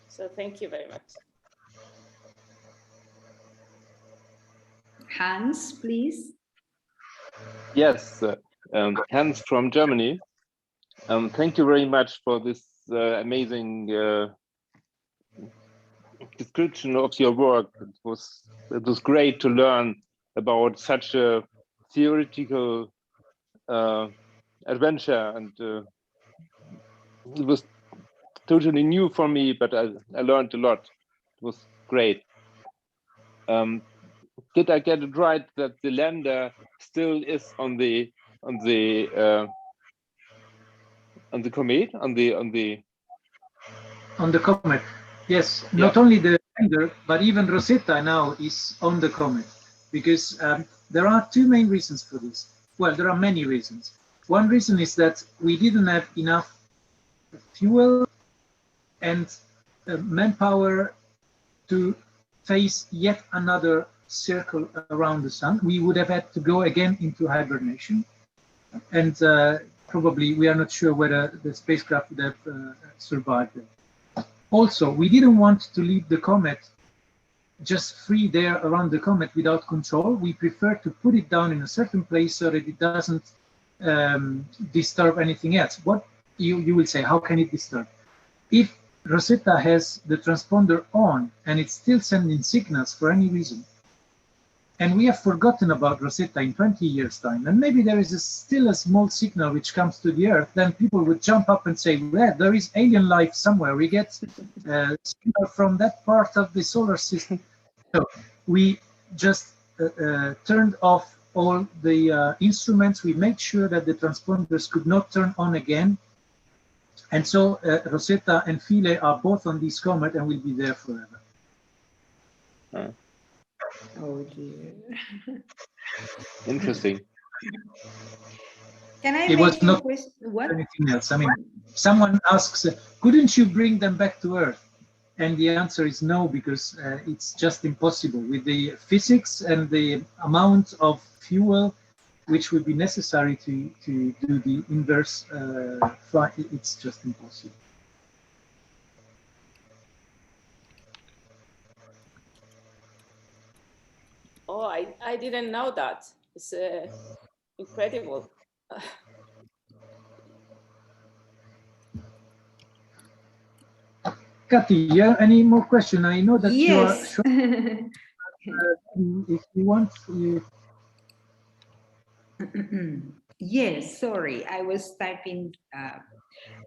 So thank you very much. Hans, please. Yes, Hans from Germany. Thank you very much for this amazing description of your work. It was great to learn about such a theoretical adventure, and it was totally new for me, but I learned a lot. It was great. Did I get it right that the lander still is on the comet, on the Comet? Yes, not only the lander, but even Rosetta now is on the Comet, because there are two main reasons for this. Well, there are many reasons. One reason is that we didn't have enough fuel and manpower to face yet another circle around the sun. We would have had to go again into hibernation, and probably we are not sure whether the spacecraft would have survived it. Also, we didn't want to leave the comet just free there around the comet without control. We prefer to put it down in a certain place so that it doesn't disturb anything else. What you will say, how can it disturb? If Rosetta has the transponder on and it's still sending signals for any reason, and we have forgotten about Rosetta in 20 years' time, and maybe there is still a small signal which comes to the Earth, then people would jump up and say, well, there is alien life somewhere. We get signal from that part of the solar system. So we just turned off all the instruments. We made sure that the transponders could not turn on again. And so Rosetta and Philae are both on this comet and will be there forever. Oh dear. Interesting. Can I it was not what? anything else. I mean, someone asks, couldn't you bring them back to Earth? And the answer is no, because it's just impossible. With the physics and the amount of fuel which would be necessary to do the inverse flight, it's just impossible. Oh, I didn't know that. It's incredible. Kathy, yeah, any more question? I know that you are Yes. sure. If you want, Yes, sorry, I was typing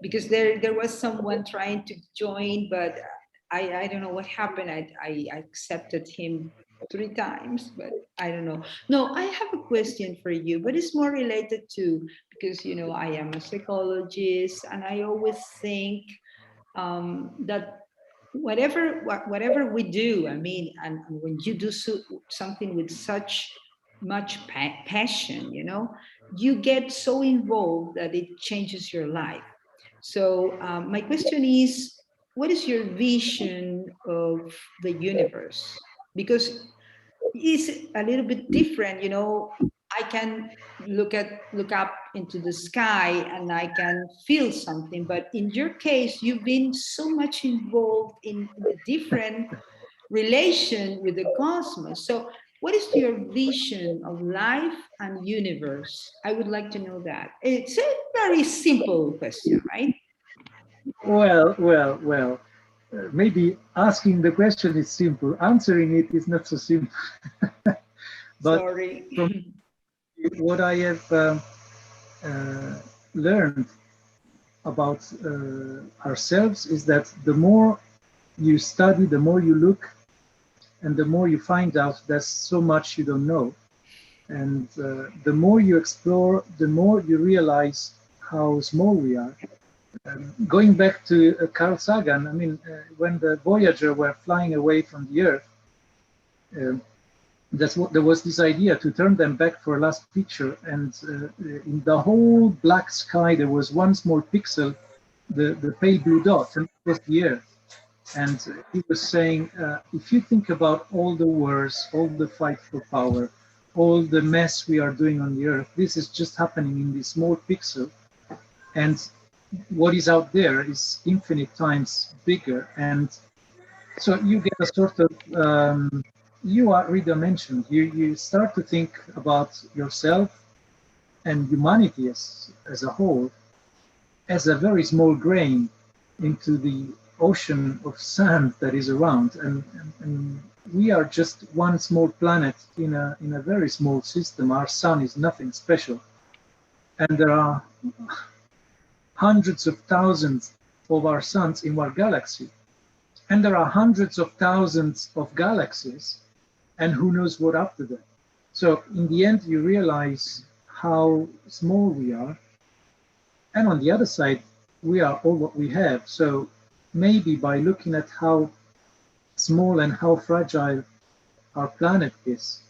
because there was someone trying to join, but I don't know what happened. I accepted him 3 times, but I don't know. No, I have a question for you, but it's more related to, because you know I am a psychologist and I always think that whatever we do, I mean, and when you do something with such much passion, you know, you get so involved that it changes your life. So my question is, what is your vision of the universe? Because it's a little bit different, you know. I can look up into the sky and I can feel something, but in your case you've been so much involved in the different relation with the cosmos. So what is your vision of life and universe? I would like to know that. It's a very simple question, right? well. Maybe asking the question is simple. Answering it is not so simple. But sorry. From what I have learned, about ourselves is that the more you study, the more you look, and the more you find out there's so much you don't know. And the more you explore, the more you realize how small we are. Going back to Carl Sagan, I mean, when the Voyager were flying away from the Earth, there was this idea to turn them back for a last picture, and in the whole black sky there was one small pixel, the pale blue dot, and it was the Earth. And he was saying, if you think about all the wars, all the fight for power, all the mess we are doing on the Earth, this is just happening in this small pixel. And what is out there is infinite times bigger. And so you get a sort of, you are redimensioned. You start to think about yourself and humanity as a whole, as a very small grain into the ocean of sand that is around, and we are just one small planet in a very small system. Our sun is nothing special, and there are hundreds of thousands of our suns in our galaxy, and there are hundreds of thousands of galaxies, and who knows what after that. So in the end you realize how small we are, and on the other side we are all what we have. So maybe by looking at how small and how fragile our planet is,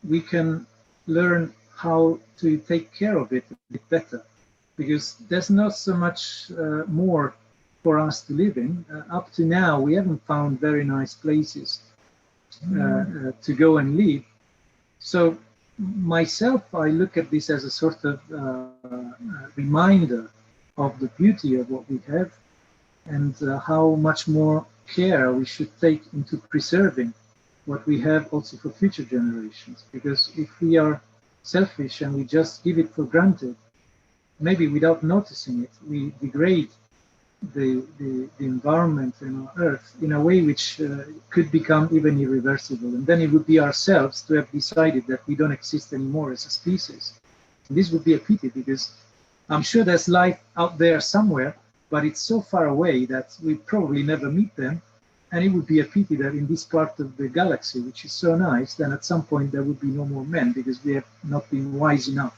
we can learn how to take care of it a bit better, because there's not so much more for us to live in. Up to now, we haven't found very nice places to go and live. So myself, I look at this as a sort of reminder of the beauty of what we have, and how much more care we should take into preserving what we have also for future generations. Because if we are selfish and we just give it for granted, maybe without noticing it, we degrade the environment and our Earth in a way which could become even irreversible. And then it would be ourselves to have decided that we don't exist anymore as a species. And this would be a pity, because I'm sure there's life out there somewhere, but it's so far away that we probably never meet them. And it would be a pity that in this part of the galaxy, which is so nice, then at some point there would be no more men, because we have not been wise enough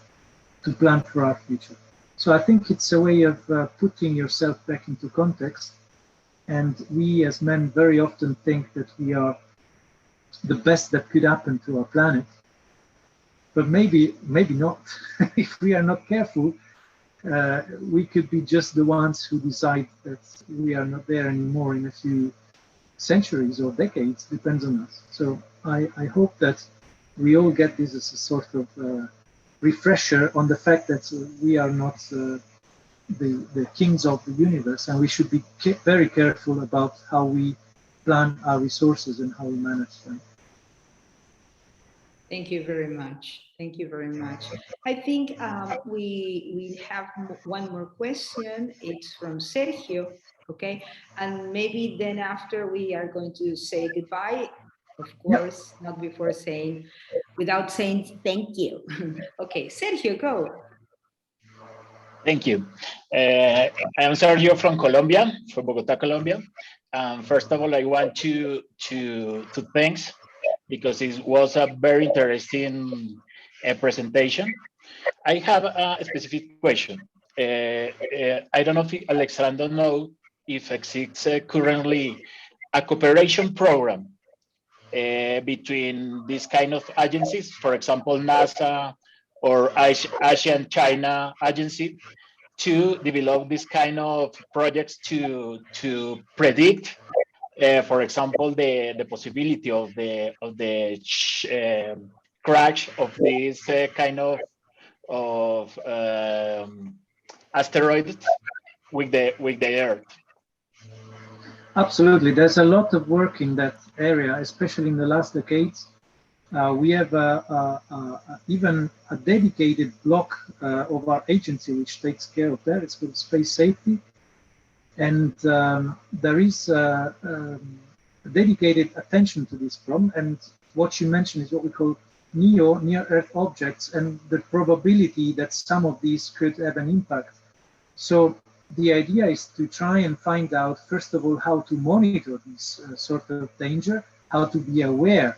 to plan for our future. So I think it's a way of putting yourself back into context. And we as men very often think that we are the best that could happen to our planet. But maybe not. If we are not careful, we could be just the ones who decide that we are not there anymore in a few centuries or decades, depends on us. So I hope that we all get this as a sort of refresher on the fact that we are not the kings of the universe, and we should be very careful about how we plan our resources and how we manage them. Thank you very much. Thank you very much. I think we have one more question. It's from Sergio, okay? And maybe then after we are going to say goodbye, of course, not before saying, without saying thank you. Okay, Sergio, go. Thank you. I am Sergio from Colombia, from Bogota, Colombia. First of all, I want to thanks, because it was a very interesting presentation. I have a specific question. I don't know if Alessandro knows if exists currently a cooperation program between these kind of agencies, for example, NASA or Asian China agency, to develop this kind of projects to predict, for example, the possibility of the crash of this kind of asteroids with the Earth. Absolutely, there's a lot of work in that area, especially in the last decades. We have even a dedicated block of our agency which takes care of that. It's called Space Safety. And there is dedicated attention to this problem. And what you mentioned is what we call near-Earth objects, and the probability that some of these could have an impact. So the idea is to try and find out, first of all, how to monitor this sort of danger, how to be aware,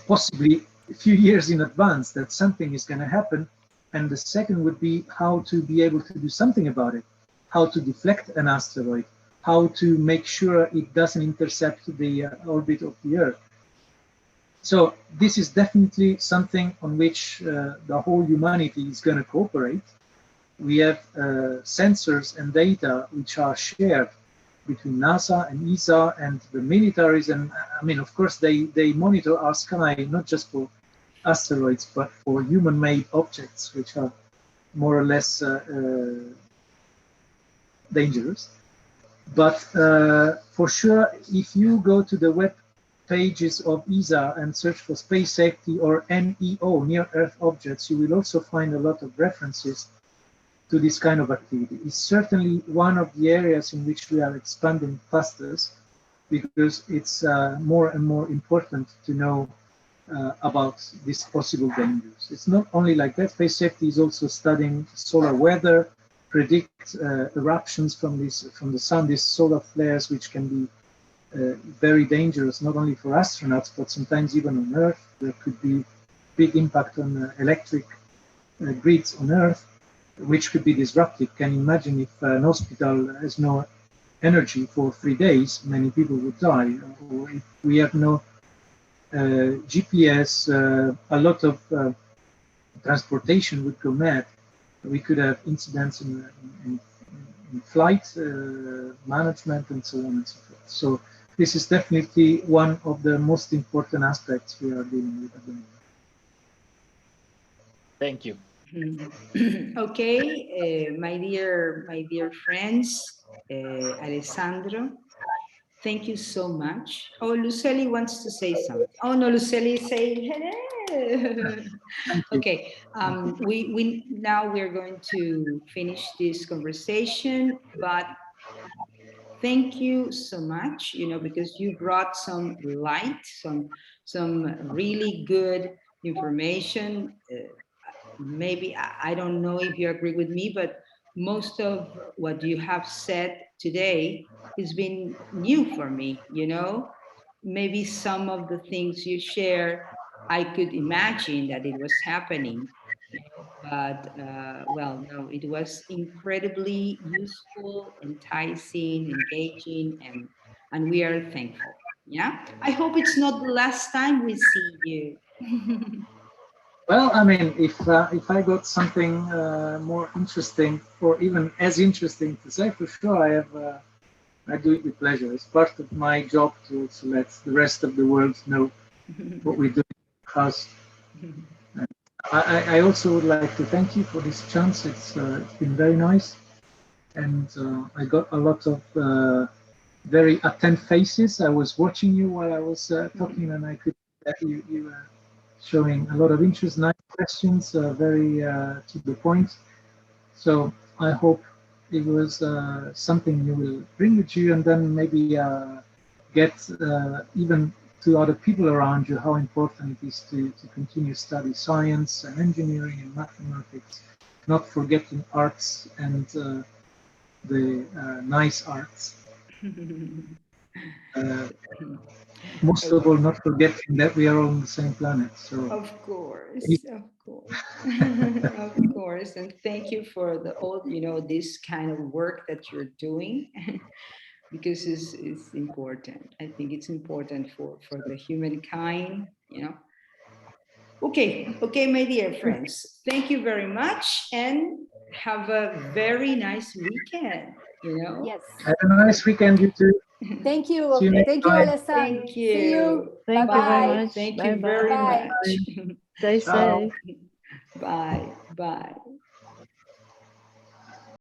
possibly a few years in advance, that something is going to happen. And the second would be how to be able to do something about it, how to deflect an asteroid, how to make sure it doesn't intercept the orbit of the Earth. So this is definitely something on which the whole humanity is going to cooperate. We have sensors and data which are shared between NASA and ESA and the militaries. And I mean, of course, they monitor our sky, not just for asteroids, but for human-made objects, which are more or less dangerous. But for sure, if you go to the web pages of ESA and search for space safety or NEO, near Earth objects, you will also find a lot of references to this kind of activity. It's certainly one of the areas in which we are expanding fastest, because it's more and more important to know about these possible dangers. It's not only like that. Space safety is also studying solar weather, predict eruptions from the sun, these solar flares, which can be very dangerous, not only for astronauts, but sometimes even on Earth. There could be big impact on electric grids on Earth, which could be disruptive. Can you imagine if an hospital has no energy for 3 days, many people would die. Or if we have no GPS, a lot of transportation would go mad. We could have incidents in flight management and so on and so forth. So this is definitely one of the most important aspects we are dealing with at the moment. Thank you. Okay, my dear friends, Alessandro, thank you so much. Oh, Luceli wants to say something. Oh no, Luceli is saying hello. Okay, now we're going to finish this conversation, but thank you so much, because you brought some light, some really good information. Maybe I don't know if you agree with me, but most of what you have said today has been new for me. Maybe some of the things you share, I could imagine that it was happening, but well, no, it was incredibly useful, enticing, engaging, and we are thankful. Yeah, I hope it's not the last time we see you. Well, I mean, if I got something more interesting, or even as interesting to say, for sure, I do it with pleasure. It's part of my job to let the rest of the world know what we do. Because I also would like to thank you for this chance. It's been very nice, and I got a lot of very attentive faces. I was watching you while I was talking, and I could see that you were showing a lot of interest, nice questions, very to the point. So I hope it was something you will bring with you, and then maybe get even to other people around you how important it is to continue study science and engineering and mathematics, not forgetting arts and the nice arts. Most of all, not forgetting that we are all on the same planet. So of course, of course, and thank you for all this kind of work that you're doing, because it's important. I think it's important for the humankind. Okay, my dear friends, thank you very much, and have a very nice weekend. Yes. Have a nice weekend, you too. Thank you. See you next Thank you, time. Alessandro. Thank you. See you. Thank you very Bye-bye. much. Thank Bye you very bye. much. Stay Ciao. safe. Bye. Bye.